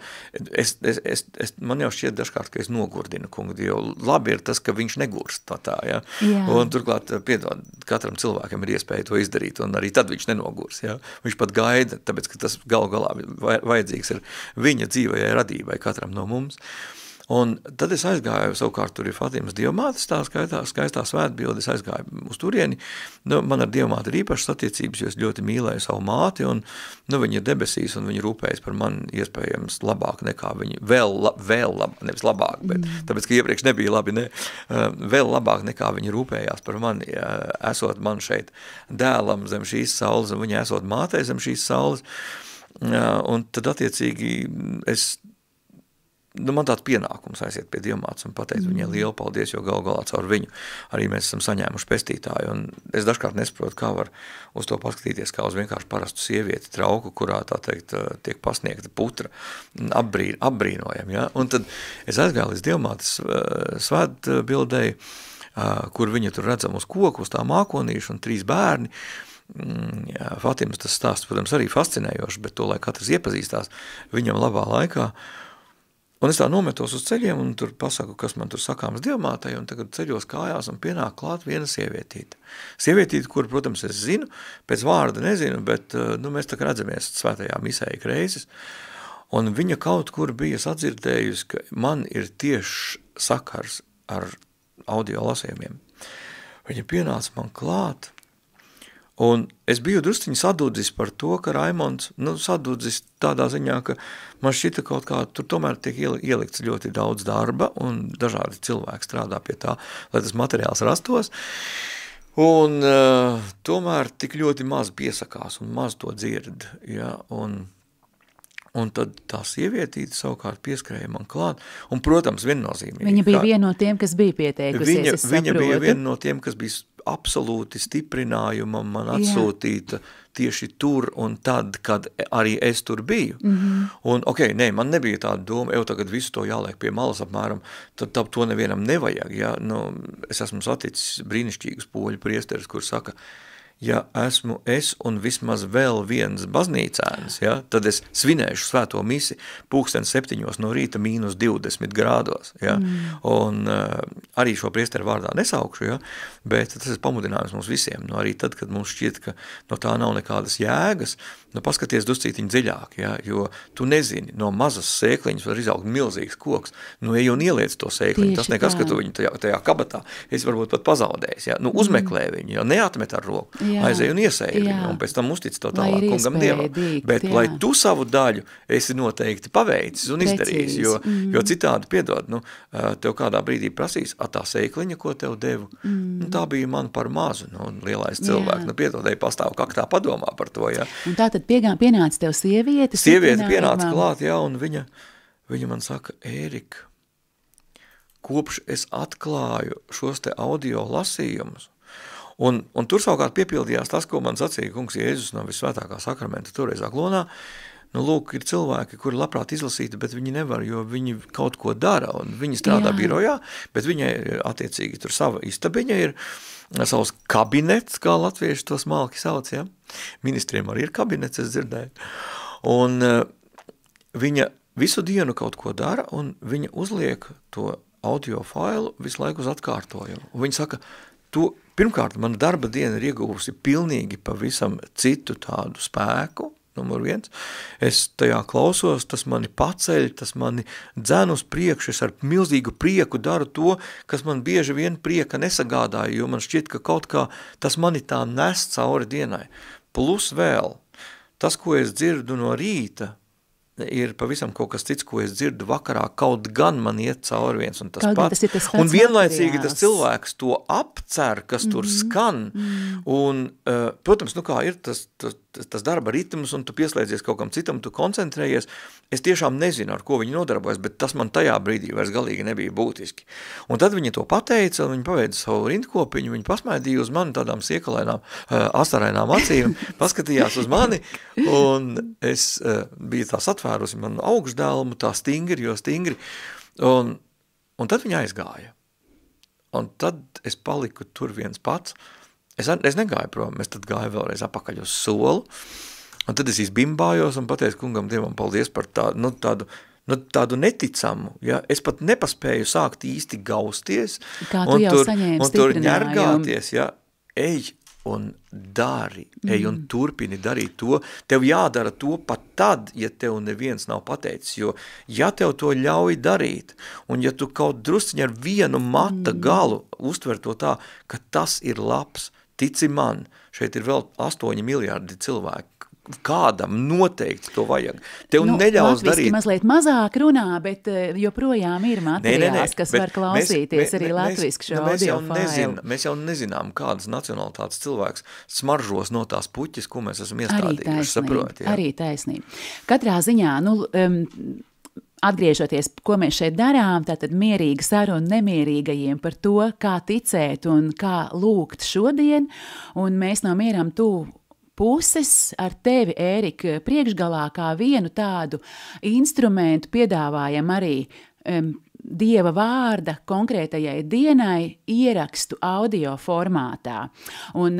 man jau šķiet dažkārt, ka es nogurdinu kungu Dievu. Labi ir tas, ka viņš negurst no tā, ja? Jā. Un turklāt, piedod, katram cilvēkam ir iespēja to izdarīt, un arī tad viņš nenogurs, ja? Viņš pat gaida, tāpēc, ka tas galā vajadzīgs ir viņa dzīvajai radībai katram no mums. Un tad es aizgāju, savukārt tur ir Fatimas Dievmātes, tā skaistā svētbilde, es aizgāju uz turieni. Man ar Dievmāti ir īpašas attiecības, jo es ļoti mīlēju savu māti, un viņa ir debesīs, un viņa rūpējas par mani iespējams labāk nekā viņa, vēl labāk, nevis labāk, bet tāpēc, ka iepriekš nebija labi, vēl labāk nekā viņa rūpējās par mani, esot man šeit dēlam zem šīs saules, un viņa esot mātei zem šīs saules. Un tad attiecīgi man tāds pienākums aiziet pie Dievmātes un pateikt viņai lielu paldies, jo galā caur viņu arī mēs esam saņēmuši pestītāju. Un es dažkārt nesaprotu, kā var uz to paskatīties, kā uz vienkārši parastu sievieti trauku, kurā, tā teikt, tiek pasniegta putra, apbrīnojam. Ja? Un tad es aizgāju līdz Dievmātes svētbildei, kur viņa tur redzam uz koku, uz tā mākonīšu un 3 bērni. Fatimas tas stāsts, protams, arī fascinējoši, bet to, lai katrs iepazīstās viņam labā laikā. Un es tā nometos uz ceļiem un tur pasaku, kas man tur sakāms Dievmātei, un tagad ceļos kājās un pienāk klāt viena sievietīte. Sievietīte, kur, protams, es zinu, pēc vārda nezinu, bet mēs tā kā redzamies svētajā misē ik reizes. Un viņa kaut kur bija sadzirdējusi, ka man ir tieši sakars ar audio lasījumiem. Viņa pienāca man klāt, un es biju drusciņi sadudzis par to, ka Raimonds, sadudzis tādā ziņā, ka man šķita kaut kā, tur tomēr tiek ielikts ļoti daudz darba, un dažādi cilvēki strādā pie tā, lai tas materiāls rastos, un tomēr tik ļoti maz piesakās un maz to dzird, ja, un tad tā sievietīte savukārt pieskrēja man klāt, un, protams, viennozīmīgi. Viņa bija viena no tiem, kas bija pieteikusies, es saprotu. Viņa bija viena no tiem, kas bija absolūti stiprinājumam man atsūtīta tieši tur un tad, kad arī es tur biju. Un, man nebija tāda doma, tagad visu to jāliek pie malas apmēram, tad to nevienam nevajag, ja, es esmu saticis brīnišķīgus poļu priesteris, kur saka, ja esmu es un vismaz vēl viens baznīcēns, ja, tad es svinēšu svēto misi 7:00 no rīta -20 grādos. Ja, un arī šo priesteru vārdā nesaukšu, ja, bet tas ir pamudinājums mums visiem. Arī tad, kad mums šķiet, ka no tā nav nekādas jēgas, paskaties druscītiņ dziļāk, ja, jo tu nezini, no mazas sēkliņas var izaugt milzīgs koks, ej un ieliec to sēkliņu. Tas nekas, ka tu viņu tajā kabatā esi varbūt pat pazaudējis. Ja, uzmeklē viņu, ja, neatmet ar roku. Aizēj un iesēj viņu, un pēc tam uztic to tālāk kungam Dievam. Bet, lai tu savu daļu esi noteikti paveicis un izdarījis, jo citādi, piedod, tev kādā brīdī prasīs, tā sēkliņa, ko tev devu, tā bija man par mazu, lielais cilvēks, piedodēji pastāv kaktā padomā par to, ja. Un tā tad pienāca tev sieviete? Sieviete pienāca klāt, ja, un viņa man saka, Ērika, kopš es atklāju šos te audio lasījumus, Un tur savukārt piepildījās tas, ko man sacīja kungs Jēzus no visvētākā sakramenta toreiz Aglonā. Lūk, ir cilvēki, kuri labprāt izlasīti, bet viņi nevar, jo viņi kaut ko dara, un viņi strādā birojā, bet viņai attiecīgi tur sava istabiņa ir, savs kabinets, kā latvieši to smalki sauc, ja? Ministriem arī ir kabinets, es dzirdēju. Un viņa visu dienu kaut ko dara, un viņa uzliek to audio failu visu laiku uz atkārtojumu. Un viņa saka, pirmkārt, mana darba diena ir ieguvusi pilnīgi pavisam citu tādu spēku, numur 1. Es tajā klausos, tas mani paceļ, tas mani dzen uz priekšu, es ar milzīgu prieku daru to, kas man bieži vien prieka nesagādāja, jo man šķiet, ka kaut kā tas mani tā nes cauri dienai. Plus vēl, tas, ko es dzirdu no rīta, ir pavisam kaut kas cits, ko es dzirdu vakarā, kaut gan man iet cauri viens un tas pats. Un vienlaicīgi tas cilvēks to apcer, kas tur skan. Un, protams, kā ir tas darba ritms, un tu pieslēdzies kaut kam citam, tu koncentrējies. Es tiešām nezinu, ar ko viņi nodarbojas, bet tas man tajā brīdī vairs galīgi nebija būtiski. Un tad viņi to pateica, un viņi paveida savu rindkopiņu, viņi pasmaidīja uz mani tādām siekalēnām, asarainām acīm, paskatījās uz mani, un es biju tā satvērusi manu augšdēlmu, tā stingri, un tad viņi aizgāja. Un tad es paliku tur viens pats. Es negāju prom, es tad gāju vēlreiz apakaļ uz soli, un tad es izbimbājos un pateicu kungam Dievam paldies par tādu neticamu. Ja? Es pat nepaspēju sākt īsti gausties, un tur ņergāties, ja? Ej un dari, ej un turpini darīt to. Tev jādara to pat tad, ja tev neviens nav pateicis, jo ja tev to ļauj darīt, un ja tu kaut drusciņi ar vienu mata galu uztver to tā, ka tas ir labs, tici man, šeit ir vēl 8 miljardi cilvēku, kādam noteikti to vajag. Tev neļaus darīt. Latviski mazliet mazāk runā, bet joprojām ir materiāls, kas var klausīties arī latviski šo audio failu. Mēs jau nezinām, kādas nacionalitātes cilvēks smaržos no tās puķis, ko mēs esam iestādījuši, saprot. Arī taisnība. Katrā ziņā, atgriežoties, ko mēs šeit darām, tātad mierīga saruna nemierīgajiem par to, kā ticēt un kā lūgt šodien, un mēs no Mieram tuvu puses ar tevi, Ērika, priekšgalā kā vienu tādu instrumentu piedāvājam arī Dieva vārda konkrētajai dienai ierakstu audio formātā. Un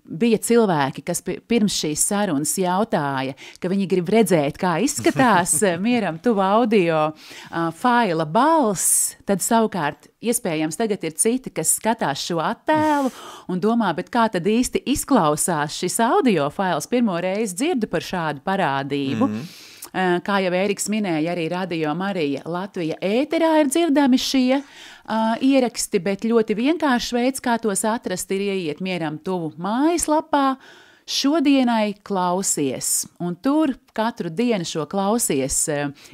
bija cilvēki, kas pirms šīs sarunas jautāja, ka viņi grib redzēt, kā izskatās Mieram tuva audio faila balss, tad savukārt iespējams tagad ir citi, kas skatās šo attēlu un domā, bet kā tad īsti izklausās šis audio fails, pirmo reizi dzirdu par šādu parādību. Kā jau Ēriks minēja, arī Radio Marija Latvija ēterā ir dzirdami šie ieraksti, bet ļoti vienkāršs veids, kā tos atrast, ir ieiet Mieram tuvu mājaslapā, šodienai klausies, un tur katru dienu šo klausies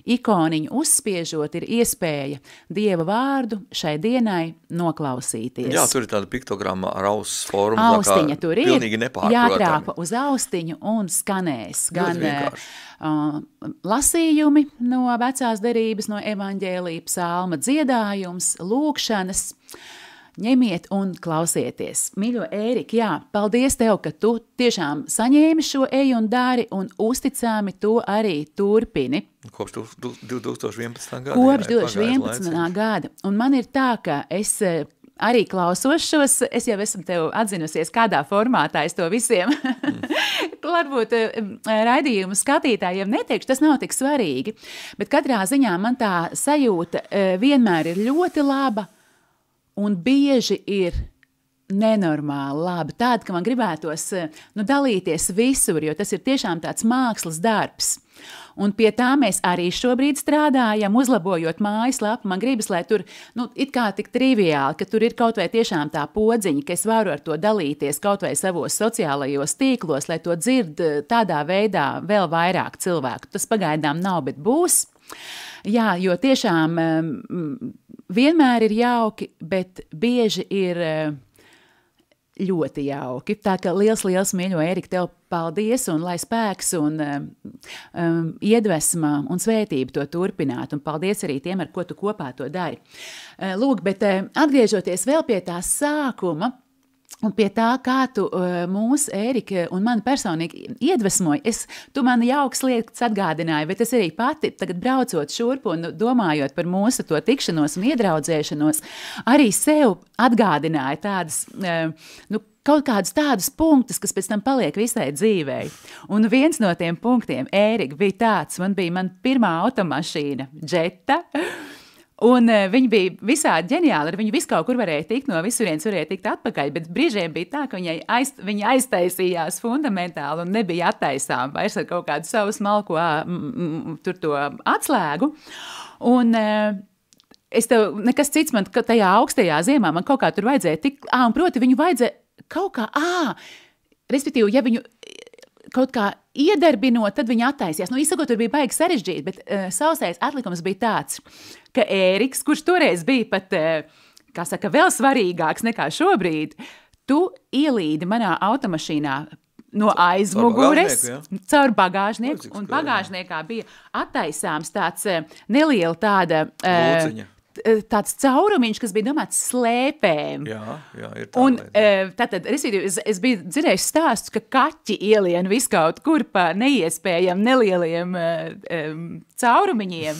ikoniņu uzspiežot ir iespēja Dieva vārdu šai dienai noklausīties. Jā, tur ir tāda piktogramma ar auss formu. Austiņa tur ir, pilnīgi nepārprotami. jātrāpa uz austiņu un skanēs. Gan lasījumi no vecās derības, no evaņģēlija psalma dziedājums, lūkšanas. Ņemiet un klausieties. Mīļo Ērika, jā, paldies tev, ka tu tiešām saņēmi šo eju un dari un uzticami to arī turpini. Kopš 2011. gada. Kopš 2011. gada. Un man ir tā, ka es arī klausos šos, es jau esmu tev atzinusies, kādā formātā es to visiem varbūt raidījumu skatītājiem neteikšu, tas nav tik svarīgi, bet katrā ziņā man tā sajūta vienmēr ir ļoti laba, un bieži ir nenormāli labi. Tāda, ka man gribētos dalīties visur, jo tas ir tiešām tāds mākslas darbs. Un pie tā mēs arī šobrīd strādājam, uzlabojot mājaslapu. Man gribas, lai tur it kā tik triviāli, ka tur ir kaut vai tiešām tā podziņa, ka es varu ar to dalīties kaut vai savos sociālajos tīklos, lai to dzird tādā veidā vēl vairāk cilvēku. Tas pagaidām nav, bet būs. Jā, jo tiešām vienmēr ir jauki, bet bieži ir ļoti jauki. Tā kā liels mīļo Ērika, tev paldies un lai spēks un iedvesma un svētība to turpināt. Un paldies arī tiem, ar ko tu kopā to dari. Lūk, bet atgriežoties vēl pie tā sākuma, un pie tā, kā tu mūs, Ērika, un mani personīgi iedvesmoji, tu man jauks lietas atgādināji, bet es arī pati, tagad braucot šurp un domājot par mūsu to tikšanos un iedraudzēšanos, arī sev atgādināju tādas, kaut kādus tādus punktus, kas pēc tam paliek visai dzīvei. Un viens no tiem punktiem, Ērika, bija tāds, man pirmā automašīna, Jetta, un viņi bija visādi ģeniāli, ar viņu visu kaut kur varēja tikt, no visurienes varēja tikt atpakaļ, bet brīžiem bija tā, ka viņa aiztaisījās fundamentāli un nebija attaisām vairs ar kaut kādu savu smalko tur to atslēgu. Un es tev, nekas cits man tajā augstajā ziemā, man kaut kā tur vajadzēja tikt, un proti viņu vajadzēja kaut kā, respektīvi, ja viņu kaut kā iedarbinot, tad viņa attaisījās. Izsakot, tur bija baigi sarežģīti, bet sausais atlikums bija tāds, ka Ēriks, kurš toreiz bija pat, kā saka, vēl svarīgāks nekā šobrīd, tu ielīdi manā automašīnā no aizmugures, caur bagāžnieku, un bagāžniekā bija attaisāms tāds neliela tāda tāds caurumiņš, kas bija domāts slēpēm. Jā, ir tā. Un tātad, es biju dzirdējis stāstus, ka kaķi ielien viskaut kur pa neiespējam nelieliem caurumiņiem.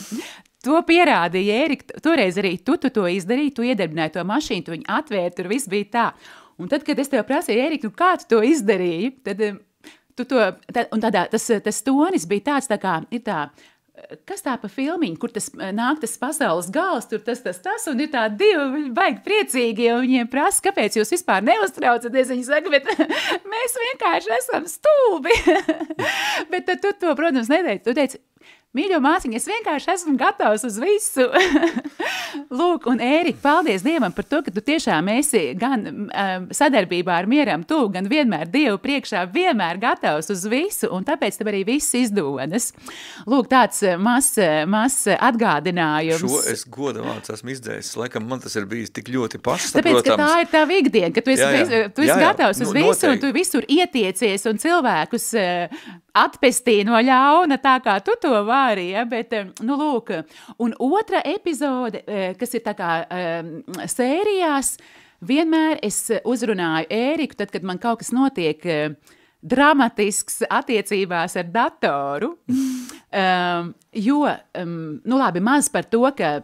To pierādīja Ērika, toreiz arī tu to izdarīji, tu iedarbināji to mašīnu, tu viņu atvēri, tur viss bija tā. Un tad, kad es tev prasīju, Ērika, kā tu to izdarīji, tas tonis bija tāds, tā kā ir tā, kas tā pa filmiņu, kur nāk tas pasaules gals, tur tas, un ir tā divi baigi priecīgi, un viņiem prasa, kāpēc jūs vispār neuztraucaties, viņi saka, bet mēs vienkārši esam stulbi. Bet tad tu to, protams, neteici, tu teici, mīļo māsiņa, es vienkārši esmu gatavs uz visu. Lūk, un Ērika, paldies Dievam par to, ka tu tiešām esi gan sadarbībā ar Mieram tu, gan vienmēr Dievu priekšā vienmēr gatavs uz visu, un tāpēc tev arī viss izdodas. Lūk, tāds mazs atgādinājums. Šo es godavāts esmu izdzējis, laikam man tas ir bijis tik ļoti pašsaprotams. Tāpēc, ka tā ir tā ikdiena, ka tu esi gatavs uz visu, noteikti. Un tu visur ietiecies un cilvēkus atpestī no ļauna tā, kā tu to vari, ja? Bet, lūk, un otra epizode, kas ir tā kā sērijās, vienmēr es uzrunāju Ēriku, tad, kad man kaut kas notiek dramatisks attiecībās ar datoru, jo, labi, maz par to, ka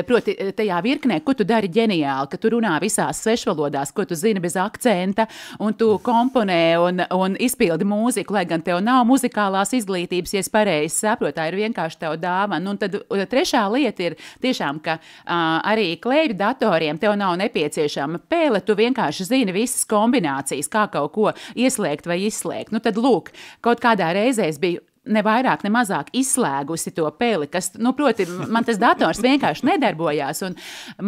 proti, tajā virknē, ko tu dari ģeniāli, ka tu runā visās svešvalodās, ko tu zini bez akcenta, un tu komponē un izpildi mūziku, lai gan tev nav muzikālās izglītības, ja es pareizi saprotu, tā ir vienkārši tev dāvana. Un tad trešā lieta ir tiešām, ka arī klēpju datoriem tev nav nepieciešama pēle, tu vienkārši zini visas kombinācijas, kā kaut ko ieslēgt vai izslēgt. Tad lūk, kaut kādā reizē es biju ne vairāk, ne mazāk izslēgusi to peli, kas, nu, proti, man tas dators vienkārši nedarbojās, un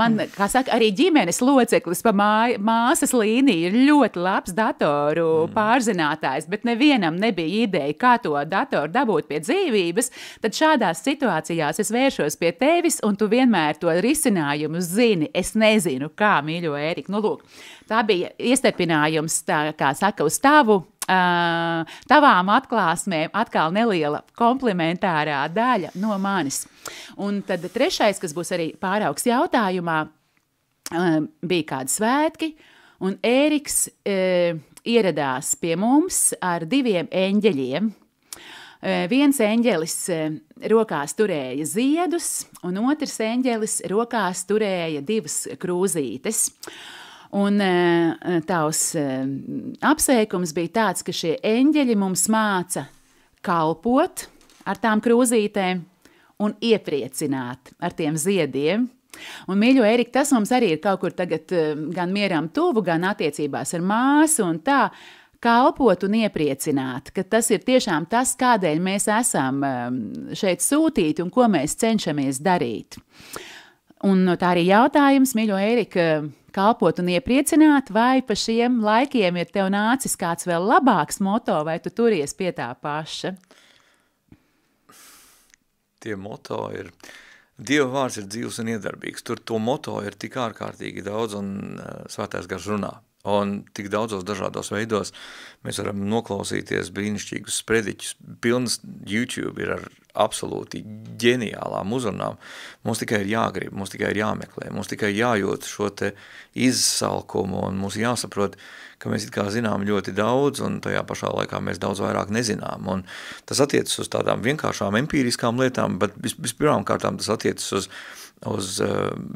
man, kā saka, arī ģimenes loceklis pa māsas līniju ir ļoti labs datoru pārzinātājs, bet nevienam nebija ideja, kā to datoru dabūt pie dzīvības, tad šādās situācijās es vēršos pie tevis, un tu vienmēr to risinājumu zini. Es nezinu, kā, mīļo Ērika. Nu, lūk, tā bija iestarpinājums, tā, kā saka, uz tavām atklāsmēm, atkal neliela komplimentārā daļa no manis. Un tad trešais, kas būs arī pāraugs jautājumā, bija kādi svētki, un Ēriks ieradās pie mums ar 2 eņģeļiem. Viens eņģelis rokās turēja ziedus, un otrs eņģelis rokās turēja 2 krūzītes. Un tavs apsveikums bija tāds, ka šie eņģeļi mums māca kalpot ar tām krūzītēm un iepriecināt ar tiem ziediem. Un, mīļo Ērika, tas mums arī ir kaut kur tagad gan mieram tuvu, gan attiecībās ar māsu un tā, kalpot un iepriecināt, ka tas ir tiešām tas, kādēļ mēs esam šeit sūtīti un ko mēs cenšamies darīt. Un tā arī jautājums, mīļo Ērika, kalpot un iepriecināt, vai pa šiem laikiem ir tev nācis kāds vēl labāks moto, vai tu turies pie tā paša? Tie moto ir, Dieva vārds ir dzīvs un iedarbīgs, tur to moto ir tik ārkārtīgi daudz un svētais gars runā. Un tik daudzos dažādos veidos mēs varam noklausīties brīnišķīgus sprediķus. Pilns YouTube ir ar absolūti ģeniālām uzrunām. Mums tikai ir jāgrib, mums tikai ir jāmeklē, mums tikai jājūt šo te izsalkumu un mums jāsaprot, ka mēs it kā zinām ļoti daudz un tajā pašā laikā mēs daudz vairāk nezinām. Un tas attiecas uz tādām vienkāršām empīriskām lietām, bet vispirmām kārtām tas attiecas uz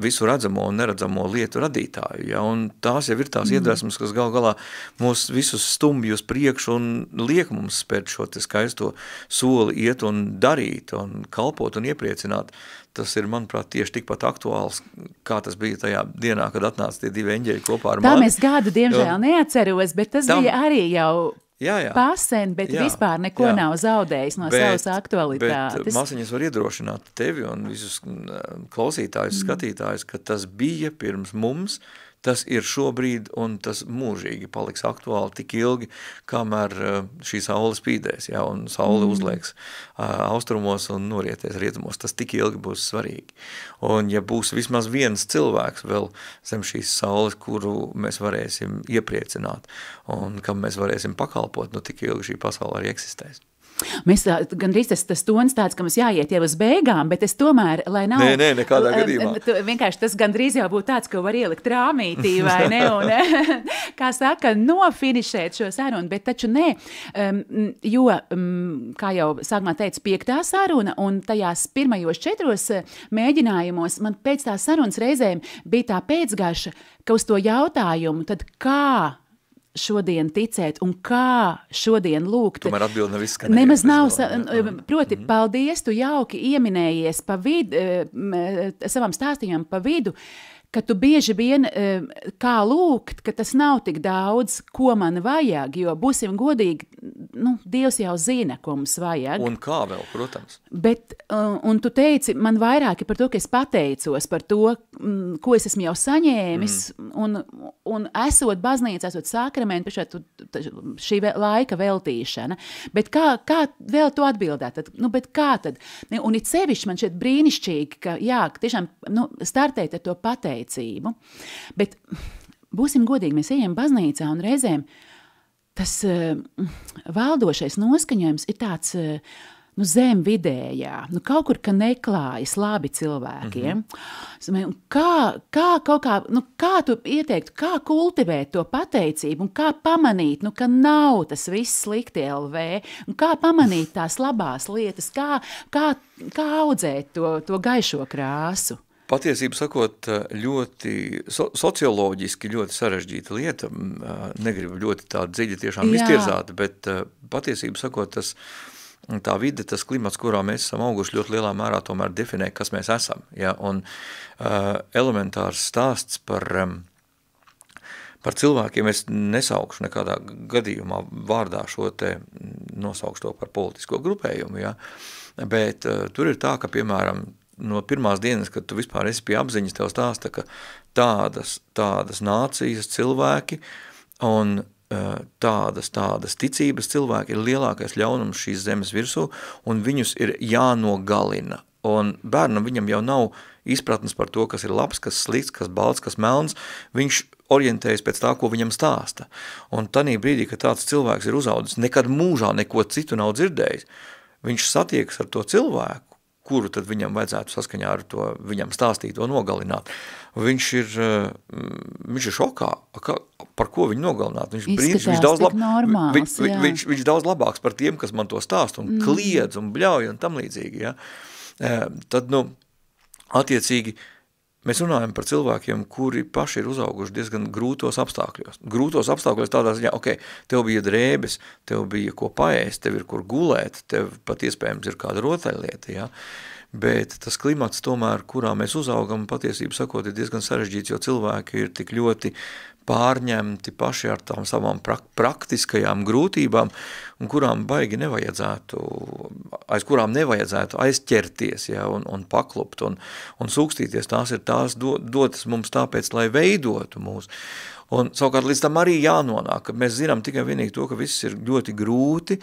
visu redzamo un neredzamo lietu radītāju. Ja? Un tās jau ir tās iedvesmas, kas gal galā mūs visus stumj uz priekšu un liek mums spērt šo te skaisto soli iet un darīt un kalpot un iepriecināt. Tas ir, manuprāt, tieši tikpat aktuāls, kā tas bija tajā dienā, kad atnāca tie 2 eņģeļi kopā ar mani. Tā mēs gadu, diemžēl, neatceros, bet tas bija arī jau pasen, bet vispār neko nav zaudējis no savas aktualitātes. Bet māsiņas var iedrošināt tevi un visus klausītājus, skatītājus, ka tas bija pirms mums, tas ir šobrīd un tas mūžīgi paliks aktuāli tik ilgi, kamēr šī saule spīdēs, ja, un saule uzliekas austrumos un norieties rietumos. Tas tik ilgi būs svarīgi. Un ja būs vismaz viens cilvēks vēl zem šīs saules, kuru mēs varēsim iepriecināt un kam mēs varēsim pakalpot, nu tik ilgi šī pasaule arī eksistēs. Mēs gandrīz tas tons tāds, ka mums jāiet jau uz beigām, bet es tomēr, lai nav... Nē, nekādā gadījumā. Vienkārši tas gandrīz jau būtu tāds, ka var ielikt rāmītī, vai ne? Un, kā saka, nofinišēt šo sarunu, bet taču nē, jo, kā jau sākumā teicu, 5. saruna, un tajās pirmajos 4 mēģinājumos man pēc tās sarunas reizēm bija tā pēcgarša, ka uz to jautājumu, tad kā šodien ticēt un kā šodien lūgt. Tomēr atbildi nav izskanējies. Nemaz nav, proti, paldies, tu jauki ieminējies pa vidu, savam stāstījumam pa vidu, ka tu bieži vien kā lūgt, ka tas nav tik daudz, ko man vajag, jo būsim godīgi, nu, Dievs jau zina, ko mums vajag. Un kā vēl, protams. Bet, un tu teici, man vairāk ir par to, ka es pateicos par to, ko es esmu jau saņēmis, un esot baznīca, esot sakramentu, šī laika veltīšana. Bet kā vēl to atbildēt? Tad, nu, bet kā tad? Un it sevišķi man šeit brīnišķīgi, ka jā, tiešām startēt ar to pateicību. Bet būsim godīgi, mēs ejam baznīcā un reizēm tas valdošais noskaņojums ir tāds zem vidējā, kaut kur, ka neklājas labi cilvēkiem. Kā kaut kā, kā tu ieteiktu, kā kultivēt to pateicību un kā pamanīt, ka nav tas viss slikti LV, un kā pamanīt tās labās lietas, kā audzēt to gaišo krāsu? Patiesību sakot, ļoti socioloģiski ļoti sarežģīta lieta, negribu ļoti tā dziļi tiešām iztirzāt, bet patiesību sakot, tā vide, tas klimats, kurā mēs esam auguši, ļoti lielā mērā tomēr definē, kas mēs esam. Ja? Un elementārs stāsts par cilvēkiem, es nesaukšu nekādā gadījumā vārdā šo te nosaukšu to par politisko grupējumu, ja? Bet tur ir tā, ka, piemēram, no pirmās dienas, kad tu vispār esi pie apziņas, tev stāsta, ka tādas nācijas cilvēki un tādas ticības cilvēki ir lielākais ļaunums šīs zemes virsū, un viņus ir jānogalina. Un bērnam viņam jau nav izpratnes par to, kas ir labs, kas slikts, kas balts, kas melns, viņš orientējas pēc tā, ko viņam stāsta. Un tanī brīdī, kad tāds cilvēks ir uzaudzis, nekad mūžā neko citu nav dzirdējis, viņš satiekas ar to cilvēku, kuru tad viņam vajadzētu saskaņā ar to viņam stāstīt to nogalināt. Viņš ir šokā, par ko viņu nogalināt. Viņš daudz labāks par tiem, kas man to stāst un kliedz un bļauj un tam līdzīgi. Ja? Tad, attiecīgi, mēs runājam par cilvēkiem, kuri paši ir uzauguši diezgan grūtos apstākļos. Grūtos apstākļos tādā ziņā, tev bija drēbes, tev bija ko paēst, tev ir kur gulēt, tev pat iespējams ir kāda rotaļlieta, ja? Bet tas klimats tomēr, kurā mēs uzaugam, patiesību sakot, ir diezgan sarežģīts, jo cilvēki ir tik ļoti pārņemti paši ar tām savām praktiskajām grūtībām, un kurām baigi nevajadzētu, aiz kurām nevajadzētu aizķerties, ja, un paklupt un sūkstīties. Tās dotas mums tāpēc, lai veidotu mūs. Un savukārt līdz tam arī jānonāk, ka mēs zinām tikai vienīgi to, ka viss ir ļoti grūti,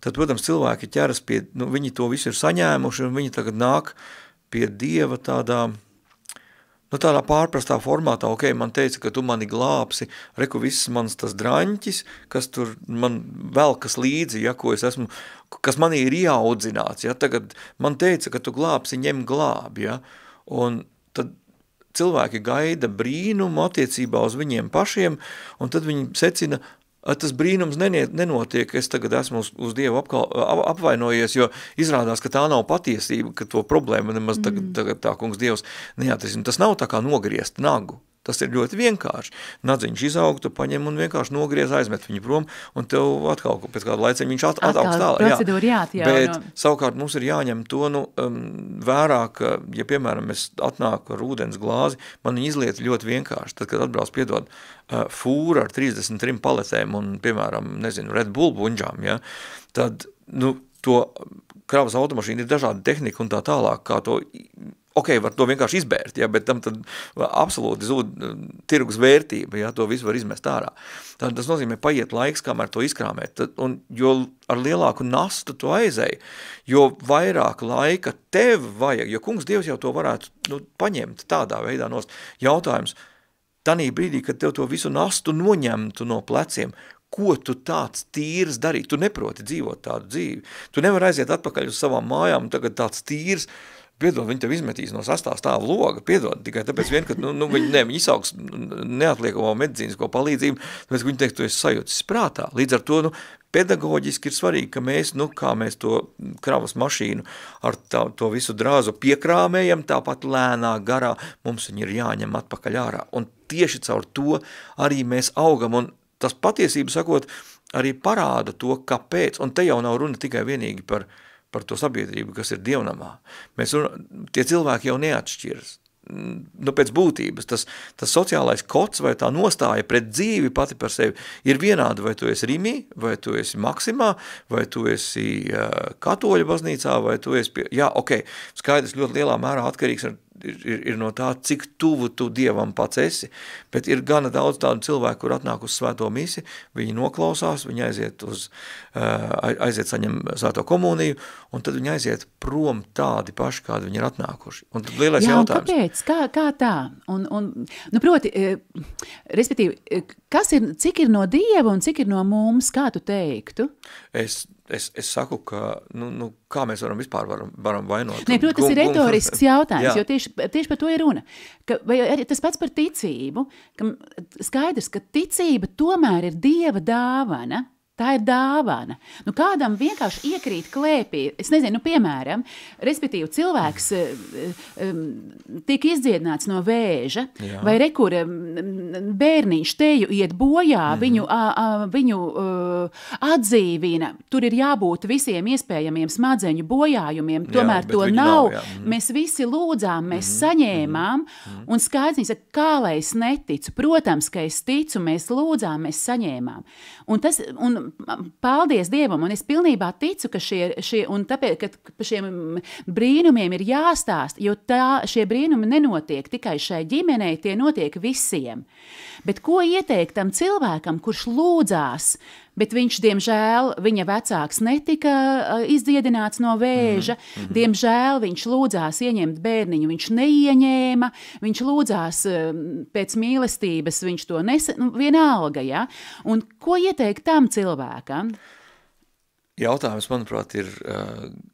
tad, protams, cilvēki ķeras pie, viņi to visu ir saņēmuši, un viņi tagad nāk pie Dieva tādā pārprastā formātā, man teica, ka tu mani glābsi, reku viss mans tas draņķis, kas tur man velkas līdzi, ja, ko es esmu, kas manī ir ieaudzināts, ja, tagad man teica, ka tu glābsi, ņem glābi, ja, un tad cilvēki gaida brīnumu attiecībā uz viņiem pašiem, un tad viņi secina, tas brīnums nenotiek, es tagad esmu uz Dievu apvainojies, jo izrādās, ka tā nav patiesība, ka to problēmu nemaz tagad tā kungs Dievs neatrisina. Tas nav tā kā nogriezt nagu. Tas ir ļoti vienkārši. Nadziņš izaug, tu paņem un vienkārši nogriez, aizmet viņu prom, un tev atkal pēc kāda laiciņa viņš ataugs tālāk. Procedūra bet savukārt mums ir jāņem to vērā, ka, ja piemēram es atnāku ar ūdens glāzi, man viņa izliet ļoti vienkārši. Tad, kad atbrauc piedod fūra ar 33 paletēm un, piemēram, Red Bull buņģām, ja, tad, to kravas automašīna ir dažādi tehnika un tā tālāk, kā to var to vienkārši izbērt, ja, bet tam tad absolūti zūd tirgus vērtība, ja, to visu var izmest ārā. Tad tas nozīmē paiet laiks, kamēr to izkrāmēt, un jo ar lielāku nastu to aizēja, jo vairāk laika tev vajag, jo kungs Dievs jau to varētu paņemt tādā veidā nost. Jautājums, tanī brīdī, kad tev to visu nastu noņemtu no pleciem, ko tu tāds tīrs darīt? Tu neproti dzīvot tādu dzīvi. Tu nevar aiziet atpakaļ uz savām mājām, un tagad tāds tīrs, piedod, viņi tev izmetīs no 6. stāva loga, piedod, tikai tāpēc vien, ka viņi izaugs neatliekamo medicīnisko palīdzību, tāpēc viņi teiks, tu esi sajūtis prātā. Līdz ar to, pedagoģiski ir svarīgi, ka mēs, kā mēs to kravas mašīnu ar to visu drāzu piekrāmējam, tāpat lēnā garā mums viņi ir jāņem atpakaļ ārā. Un tieši caur to arī mēs augam, un tas patiesību sakot arī parāda to, kāpēc, un te jau nav runa tikai vienīgi par to sabiedrību, kas ir dievnamā. Tie cilvēki jau neatšķiras. Pēc būtības, tas sociālais kods vai tā nostāja pret dzīvi pati par sevi ir vienāda, vai tu esi Rimī, vai tu esi Maksimā, vai tu esi katoļu baznīcā, vai tu esi skaidrs ļoti lielā mērā atkarīgs ir no tā, cik tuvu tu Dievam pats esi, bet ir gana daudz tādu cilvēku, kur atnāk uz svēto misi, viņi noklausās, viņi aiziet saņem svēto komuniju, un tad viņi aiziet prom tādi paši, kādi viņi ir atnākuši. Un tad lielais jautājums. Kāpēc? Kā tā? Proti, respektīvi, cik ir no Dieva un cik ir no mums, kā tu teiktu? Es saku, ka, kā mēs varam vispār varam vainot? Protams, tas ir retorisks jautājums, jo tieši par to ir runa. Vai arī tas pats par ticību, ka skaidrs, ka ticība tomēr ir Dieva dāvana. Tā ir dāvana. Kādam vienkārši iekrīt klēpī, es nezinu, piemēram, respektīvi cilvēks tiek izdziedināts no vēža, vai rekur bērniņš teju iet bojā, viņu atdzīvina, tur ir jābūt visiem iespējamiem smadzeņu bojājumiem, tomēr to nav. Mēs visi lūdzām, mēs saņēmām, un skaidrs, viņi saka, kā lai es neticu, protams, ka es ticu, mēs lūdzām, mēs saņēmām. Un paldies Dievam, un es pilnībā ticu, ka šie un tāpēc, ka par šiem brīnumiem ir jāstāst, jo šie brīnumi nenotiek tikai šai ģimenei, tie notiek visiem. Bet ko ieteikt tam cilvēkam, kurš lūdzās, bet viņš, diemžēl, viņa vecāks netika izdziedināts no vēža, diemžēl viņš lūdzās ieņemt bērniņu, viņš neieņēma, viņš lūdzās pēc mīlestības, viņš to vienalga, ja? Un ko ieteikt tam cilvēkam? Jautājums, manuprāt, ir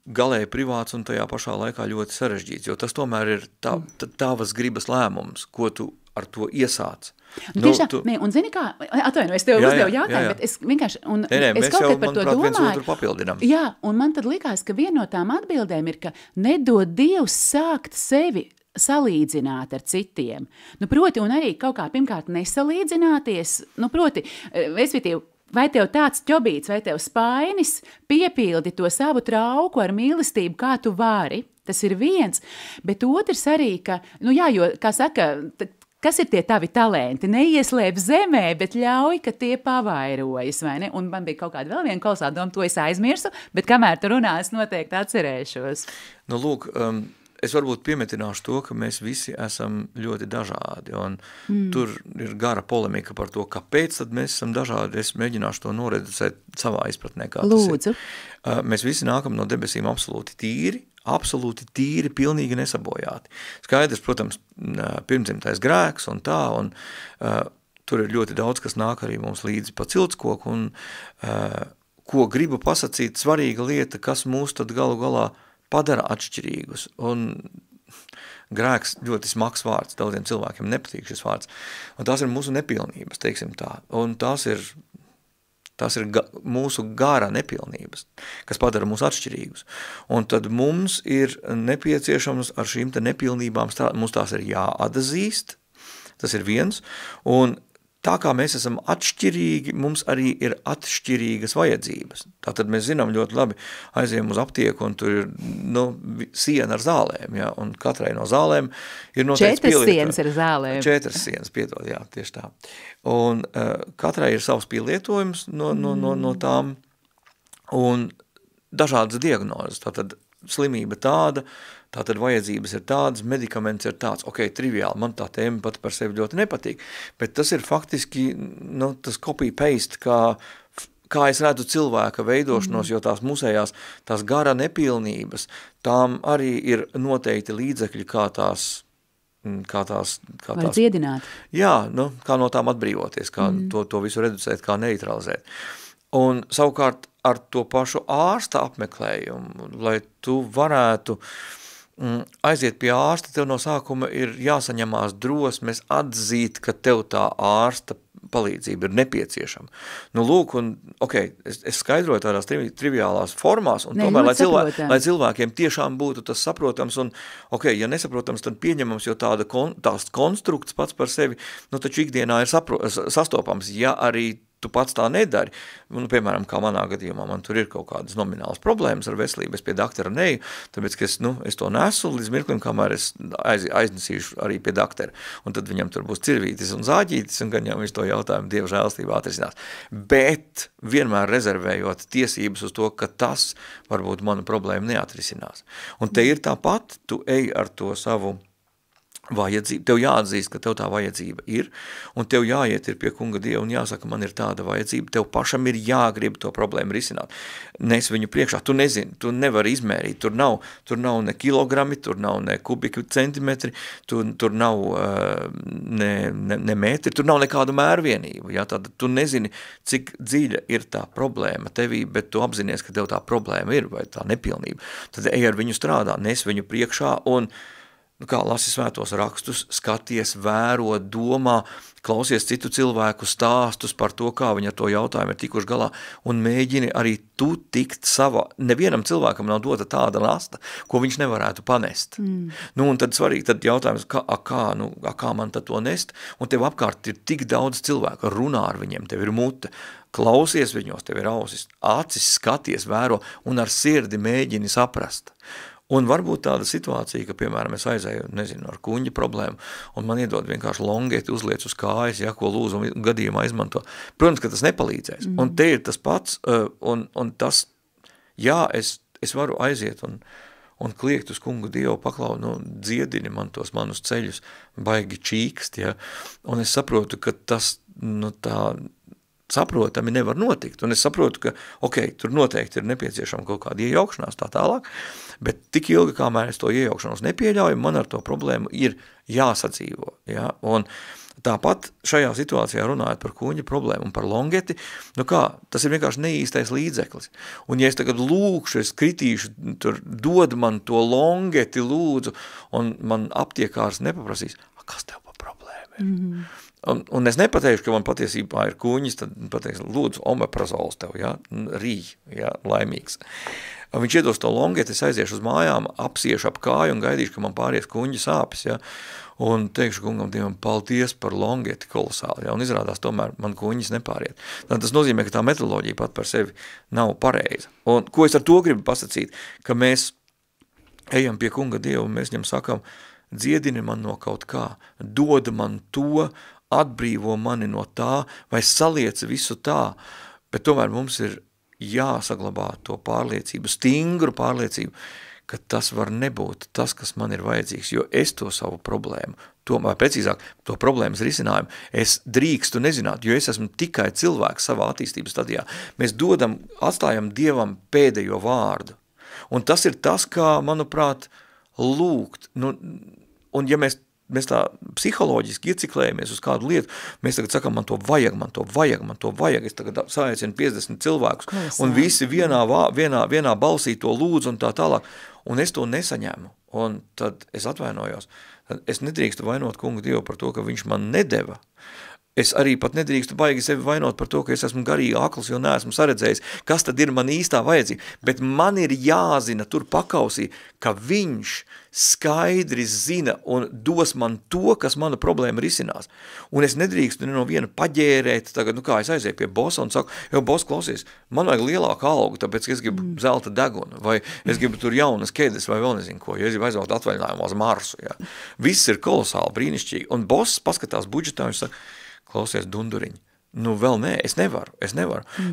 galēji privāts un tajā pašā laikā ļoti sarežģīts, jo tas tomēr ir tavas gribas lēmums, ko tu ar to iesāc. Un zini kā, atvainojies, tev uzdevu jautājumu, bet es vienkārši, un es kaut kad par to domāju. Jā, un man tad likās, ka viena no tām atbildēm ir, ka nedod Dievs sākt sevi salīdzināt ar citiem. Proti, un arī kaut kā pirmkārt nesalīdzināties, proti, respektīvi, vai tev tāds ķobīts, vai tev spainis piepildi to savu trauku ar mīlestību, kā tu vari, tas ir viens, bet otrs arī, ka, jo, kā saka, kas ir tie tavi talenti? Neieslēp zemē, bet ļauj, ka tie pavairojas, vai ne? Un man bija kaut kāda vēl viena kolosāla doma, to es aizmirsu, bet kamēr tu runā, es noteikti atcerēšos. Lūk, es varbūt piemetināšu to, ka mēs visi esam ļoti dažādi, un tur ir gara polemika par to, kāpēc tad mēs esam dažādi. Es mēģināšu to noreducēt savā izpratnē, kā Lūdzu. Tas ir. Mēs visi nākam no debesīm absolūti tīri, pilnīgi nesabojāti. Skaidrs, protams, pirmdzimtais grēks un tā, un tur ir ļoti daudz, kas nāk arī mums līdzi pa ciltskoku, un ko gribu pasacīt, svarīga lieta, kas mūs tad galu galā padara atšķirīgus, un grēks ļoti smags vārds, daudziem cilvēkiem nepatīk šis vārds, un tās ir mūsu nepilnības, teiksim tā, un tās ir mūsu gara nepilnības, kas padara mūs atšķirīgus, un tad mums ir nepieciešams ar šīm te nepilnībām mums tās ir jāatzīst, tas ir viens, un tā kā mēs esam atšķirīgi, mums arī ir atšķirīgas vajadzības. Tātad mēs zinām ļoti labi, aizējam uz aptieku un tur ir siena ar zālēm, ja, un katrai no zālēm ir noteikts pielietojums. 4 sienas ar zālēm. 4 sienas, piedod, jā, tieši tā. Un katrai ir savs pielietojums no tām un dažādas diagnozes. Tātad slimība tāda, tātad vajadzības ir tādas, medikaments ir tāds, triviāli, man tā tēma pat par sevi ļoti nepatīk, bet tas ir faktiski, tas copy-paste, kā es redzu cilvēka veidošanos, jo tās musējās, tās gara nepilnības, tām arī ir noteikti līdzekļi, kā tās dziedināt. Jā, kā no tām atbrīvoties, kā to visu reducēt, kā neutralizēt. Un savukārt ar to pašu ārsta apmeklējumu, lai tu varētu aiziet pie ārsta, tev no sākuma ir jāsaņemās drosmes atzīt, ka tev tā ārsta palīdzība ir nepieciešama. Lūk, un, es skaidroju tādās triviālās formās, un tomēr, lai cilvēkiem tiešām būtu tas saprotams, un, ja nesaprotams, tad pieņemams, jo tās konstrukts pats par sevi, taču ikdienā ir sastopams, ja arī tu pats tā nedari. Piemēram, kā manā gadījumā, man tur ir kaut kādas nominālas problēmas ar veselību, es pie doktora neju, tāpēc, ka es to nesu līdz mirklim, kamēr es aiznesīšu arī pie doktora. Un tad viņam tur būs cirvītis un zāģītis, un gan jau viņš to jautājumu Dieva žēlstībā atrisinās. Bet vienmēr rezervējot tiesības uz to, ka tas varbūt manu problēmu neatrisinās. Un te ir tāpat, tu ej ar to savu vajadzība, tev jāatzīst, ka tev tā vajadzība ir, un tev jāiet ir pie kunga Dieva un jāsaka, man ir tāda vajadzība, tev pašam ir jāgrib to problēmu risināt. Nes viņu priekšā, tu nezini, tu nevari izmērīt, tur nav ne kilogrami, tur nav ne kubiku centimetri, tur nav ne metri, tur nav nekādu mērvienību, ja, tad tu nezini, cik dziļa ir tā problēma tevī, bet tu apzinies, ka tev tā problēma ir, vai tā nepilnība. Tad ej ar viņu strādā, nes viņu priekšā un kā lasi svētos rakstus, skaties, vēro, domā, klausies citu cilvēku stāstus par to, kā viņi ar to jautājumu ir tikuši galā, un mēģini arī tu tikt nevienam cilvēkam nav dota tāda nasta, ko viņš nevarētu panest. Un tad svarīgi, tad jautājums, kā man tad to nest, un tev apkārt ir tik daudz cilvēku, runā ar viņiem, tev ir mute, klausies viņos, tev ir acis, skaties, vēro, un ar sirdi mēģini saprast. Un varbūt tāda situācija, ka, piemēram, es aizēju, nezinu, ar kuņģa problēmu, un man iedod vienkārši longeti, uzliec uz kājas, ja, ko lūdzu un gadījumā izmanto. Protams, ka tas nepalīdzēs. Un te ir tas pats, un tas, jā, es varu aiziet un kliegt uz kungu Dievu, paklau, dziedini man tos manus ceļus, baigi čīkst, ja, un es saprotu, ka tas, tā saprotami nevar notikt, un es saprotu, ka, tur noteikti ir nepieciešama kaut kāda iejaukšanās tā tālāk, bet tik ilgi, kamēr es to iejaukšanos nepieļauju, man ar to problēmu ir jāsadzīvo, ja, un tāpat šajā situācijā runājot par kuņa problēmu un par longeti, tas ir vienkārši neīstais līdzeklis. Un ja es tagad lūkšu, es kritīšu, tur dod man to longeti, lūdzu, un man aptiekārs nepaprasīs, kas tev par problēmu ir? Un es nepateikšu, ka man patiesībā ir kuņas, tad pateikšu, lūdzu, omeprazols tev, ja, rīj, ja, laimīgs. Viņš iedos to longeti, es aiziešu uz mājām, apsiešu ap kāju un gaidīšu, ka man pāries kuņģa sāpes, ja, un teikšu kungam Dievam, paldies par longeti kolosāli, ja, un izrādās tomēr man kuņģis nepāriet. Tad tas nozīmē, ka tā metodoloģija pat par sevi nav pareiza. Un ko es ar to gribu pasacīt, ka mēs ejam pie kunga Dieva un mēs viņam sakam, dziedini man no kaut kā, dod man to, atbrīvo mani no tā, vai saliec visu tā, bet tomēr mums ir jāsaglabā to pārliecību, stingru pārliecību, ka tas var nebūt tas, kas man ir vajadzīgs, jo es to savu problēmu, vai precīzāk, to problēmas risinājumu, es drīkstu nezināt, jo es esmu tikai cilvēks savā attīstības stadijā. Mēs atstājam Dievam pēdējo vārdu. Un tas ir tas, kā, manuprāt, lūgt. Un ja mēs tā psiholoģiski ieciklējamies uz kādu lietu, mēs tagad sakam, man to vajag, es tagad saaicinu 50 cilvēkus, un visi vienā balsī to lūdzu un tā tālāk, un es to nesaņēmu, un tad es atvainojos. Es nedrīkstu vainot kungu Dievu par to, ka viņš man nedeva. Es arī pat nedrīkstu baigi sevi vainot par to, ka es esmu garīgi akls, jo neesmu saredzējis, kas tad ir man īstā vajadzība. Bet man ir jāzina tur pakausī, ka viņš skaidri zina un dos man to, kas mana problēma risinās. Un es nedrīkstu no viena paģērēt, tagad, kā es aizēju pie bosa un saku, boss, klausies, man vajag lielāku algu, tāpēc, ka es gribu zelta degunu, vai es gribu tur jaunas ķēdes, vai vēl nezinu ko, ja es gribu aizvākt atvaļinājumu uz Marsu. Ja. Viss ir kolosāli, brīnišķīgi. Un boss paskatās budžetā, viņš saka, klausies, dunduriņi, vēl nē, es nevaru.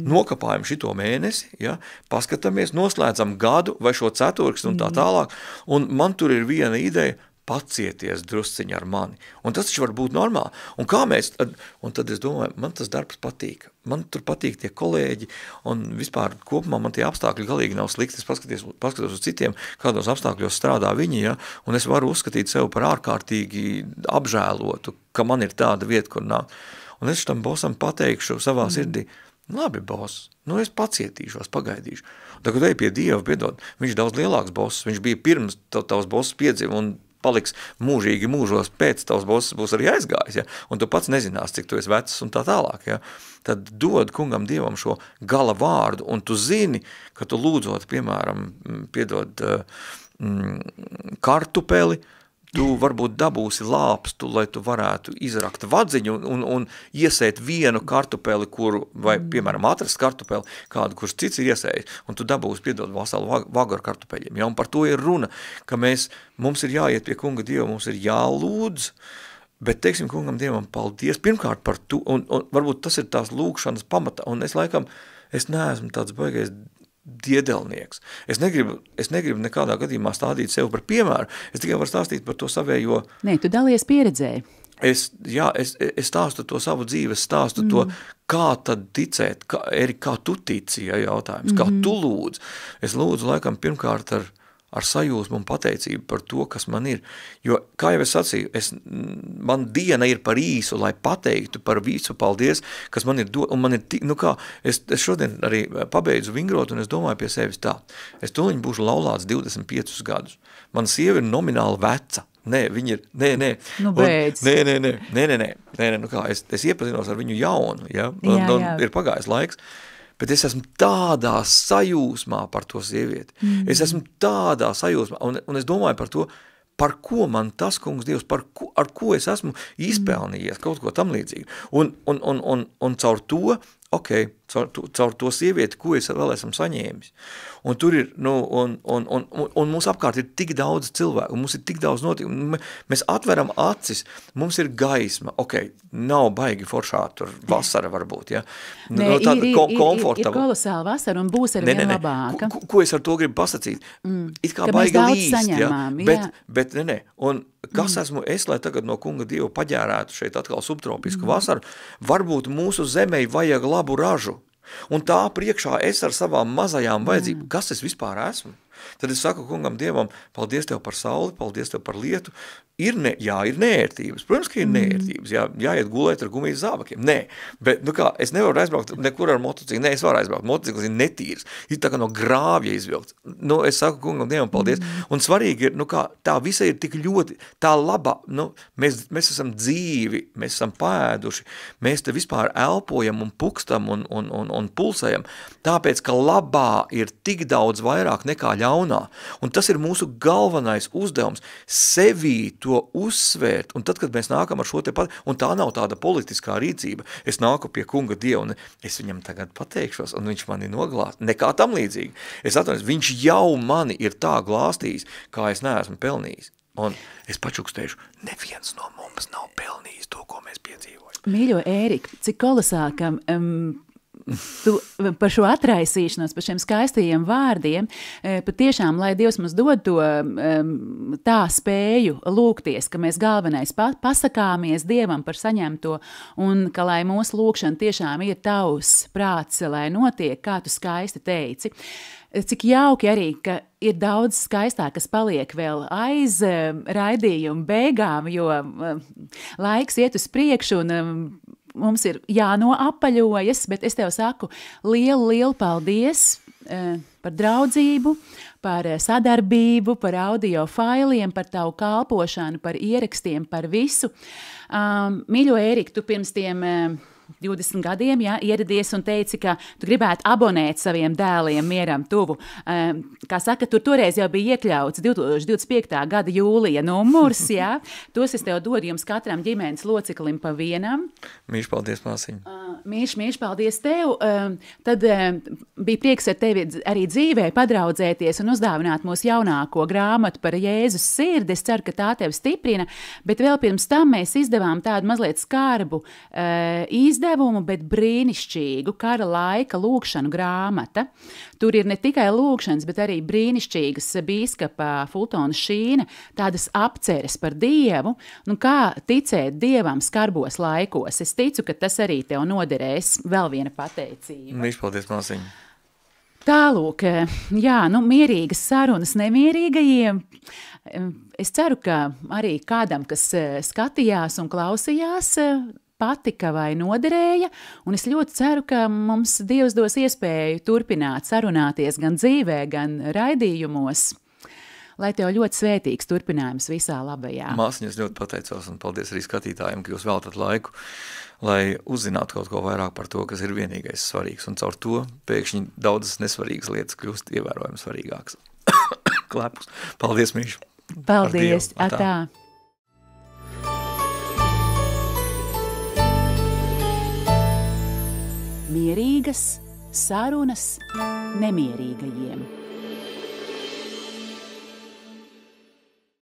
Nokapājam šito mēnesi, ja, paskatāmies, noslēdzam gadu vai šo ceturkstu un tā tālāk, un man tur ir viena ideja, pacieties drusciņi ar mani. Un tas taču var būt normāli. Un kā mēs, un tad es domāju, man tas darbs patīk. Man tur patīk tie kolēģi, un vispār kopumā man tie apstākļi galīgi nav slikti. Es paskatos uz citiem, kādos apstākļos strādā viņi, ja, un es varu uzskatīt sev par ārkārtīgi apžēlotu, ka man ir tāda vieta, kur nāk. Un es tam bosam pateikšu savā sirdī, labi, boss, es pacietīšos, pagaidīšu. Tagad ej pie Dieva, piedod, viņš daudz lielāks boss, viņš bija pirms tavs boss piedzima un paliks mūžīgi mūžos pēc tavs boss būs arī aizgājis, ja? Un tu pats nezinās, cik tu esi vecs un tā tālāk. Ja? Tad dod kungam Dievam šo gala vārdu, un tu zini, ka tu lūdzot, piemēram, piedod kartupeli, tu varbūt dabūsi lāpstu, lai tu varētu izrakt vadziņu un iesēt vienu kartupeli, vai, piemēram, atrast kartupeli, kādu, kurš cits ir iesējis, un tu dabūsi, piedod, veselu vagu ar kartupeļiem. Ja? Un par to ir runa, ka mums ir jāiet pie kunga Dieva, mums ir jālūdz, bet teiksim kungam Dievam paldies, pirmkārt par to, un varbūt tas ir tās lūkšanas pamatā, un es neesmu tāds baigais diedelnieks. Es negribu nekādā gadījumā stādīt sev par piemēru, es tikai varu stāstīt par to savējo. Nē, tu dalies pieredzē. Es stāstu to savu dzīvi, es stāstu to, kā tad ticēt, kā tu tici, ja jautājums, kā tu lūdz. Es lūdzu laikam pirmkārt ar sajūsmu un pateicību par to, kas man ir. Jo, kā jau es sacīju, man diena ir par īsu, lai pateiktu par visu paldies, kas man ir un man ir, es šodien arī pabeidzu vingrot, un es domāju pie sevis tā. Es tūliņ būšu laulāts 25 gadus. Mana sieva ir nomināli veca. Nē, viņa ir, nē. Beidz. Nē, es iepazinos ar viņu jaunu, ja, un ir pagājis laiks. Bet es esmu tādā sajūsmā par to sievieti. Es esmu tādā sajūsmā, un es domāju par to, par ko man tas kungs Dievs, ar ko es esmu izpelnījies, kaut ko tam līdzīgi. Un caur to, caur to sievieti, ko es vēl esmu saņēmis. Un tur ir, un mums apkārt ir tik daudz cilvēku, un mums ir tik daudz notikumu. Mēs atveram acis, mums ir gaisma, nav baigi foršā, tur vasara varbūt, ja? Ir kolosāla vasara un būs ar vien labāka. Ko es ar to gribu pasacīt? It kā baigi līst, ja? Bet un kas esmu es, lai tagad no kunga Dieva paģērētu šeit atkal subtropisku vasaru, varbūt mūsu zemei vajag labu ražu. Un tā priekšā es ar savām mazajām vajadzībām, kas es vispār esmu? Tad es saku kungam Dievam, paldies tev par sauli, paldies tev par lietu. Ir neērtības. Protams, ka ir neērtības. Jāiet gulēt ar gumijas zābakiem. Nē, bet, es nevaru aizbraukt nekur ar motociklu. Nē, es varu aizbraukt. Motocikls ir netīrs. Ir tā kā no grāvja izvilkts. Es saku kungam Dievam, paldies. Un svarīgi ir, tā visa ir tik ļoti, tā laba, mēs esam dzīvi, mēs esam pēduši, mēs te vispār elpojam un pukstam un pulsējam, tāpēc, ka labā ir tik daudz vairāk nekā ļaunā. Un tas ir mūsu galvenais uzdevums, sevī to uzsvērt, un tad, kad mēs nākam ar šo te pat, un tā nav tāda politiskā rīcība, es nāku pie kunga Dieva, un es viņam tagad pateikšos, un viņš mani noglāst, nekā tam līdzīgi. Es atvainojos, viņš jau mani ir tā glāstījis, kā es neesmu pelnījis. Un es pačukstēšu, neviens no mums nav pelnījis to, ko mēs piedzīvojam. Mīļo Ērika, cik kolosākam tu par šo atraisīšanos, par šiem skaistajiem vārdiem, patiešām, lai Dievs mums dod to tā spēju lūgties, ka mēs galvenais pasakāmies Dievam par saņemto, un ka lai mūsu lūgšana tiešām ir tavs prāts, lai notiek, kā tu skaisti teici. Cik jauki arī, ka ir daudz skaistāk, kas paliek vēl aiz raidījuma beigām, jo laiks iet uz priekšu un mums ir jānoapaļojas, bet es tev saku lielu paldies par draudzību, par sadarbību, par audio failiem, par tavu kalpošanu, par ierakstiem, par visu. Mīļo Ērika, tu pirms tiem 20 gadiem ieradies un teici, ka tu gribētu abonēt saviem dēliem mieram tuvu. Kā saka, tur toreiz jau bija iekļauts 2025. gada jūlija numurs, jā. Tos es tev dodu jums katram ģimenes loceklim pa vienam. Mīļš, paldies, māsiņa. Mīļš, paldies tev. Tad bija prieks ar tevi arī dzīvē padraudzēties un uzdāvināt mūsu jaunāko grāmatu par Jēzus sirdi. Es ceru, ka tā tevi stiprina, bet vēl pirms tam mēs izdevām tādu mazliet skarbu izdevumu, bet brīnišķīgu kara laika lūgšanu grāmata. Tur ir ne tikai lūgšanas, bet arī brīnišķīgas bīskapa Fultona Šīna, tādas apceres par Dievu, kā ticēt Dievam skarbos laikos. Es ticu, ka tas arī tev noderēs. Vēl viena pateicība. Mīļš, paldies, māsiņa. Tālūk, mierīgas sarunas nemierīgajiem. Es ceru, ka arī kādam, kas skatījās un klausījās, patika vai noderēja, un es ļoti ceru, ka mums Dievs dos iespēju turpināt sarunāties gan dzīvē, gan raidījumos, lai tev ļoti svētīgs turpinājums visā labajā. Māsiņa, es ļoti pateicos, un paldies arī skatītājiem, ka jūs veltat laiku, lai uzzinātu kaut ko vairāk par to, kas ir vienīgais svarīgs, un caur to pēkšņi daudzas nesvarīgas lietas kļūst ievērojami svarīgākas. Klepus. Paldies, Mīšu. Paldies, atā. Mierīgas sarunas nemierīgajiem.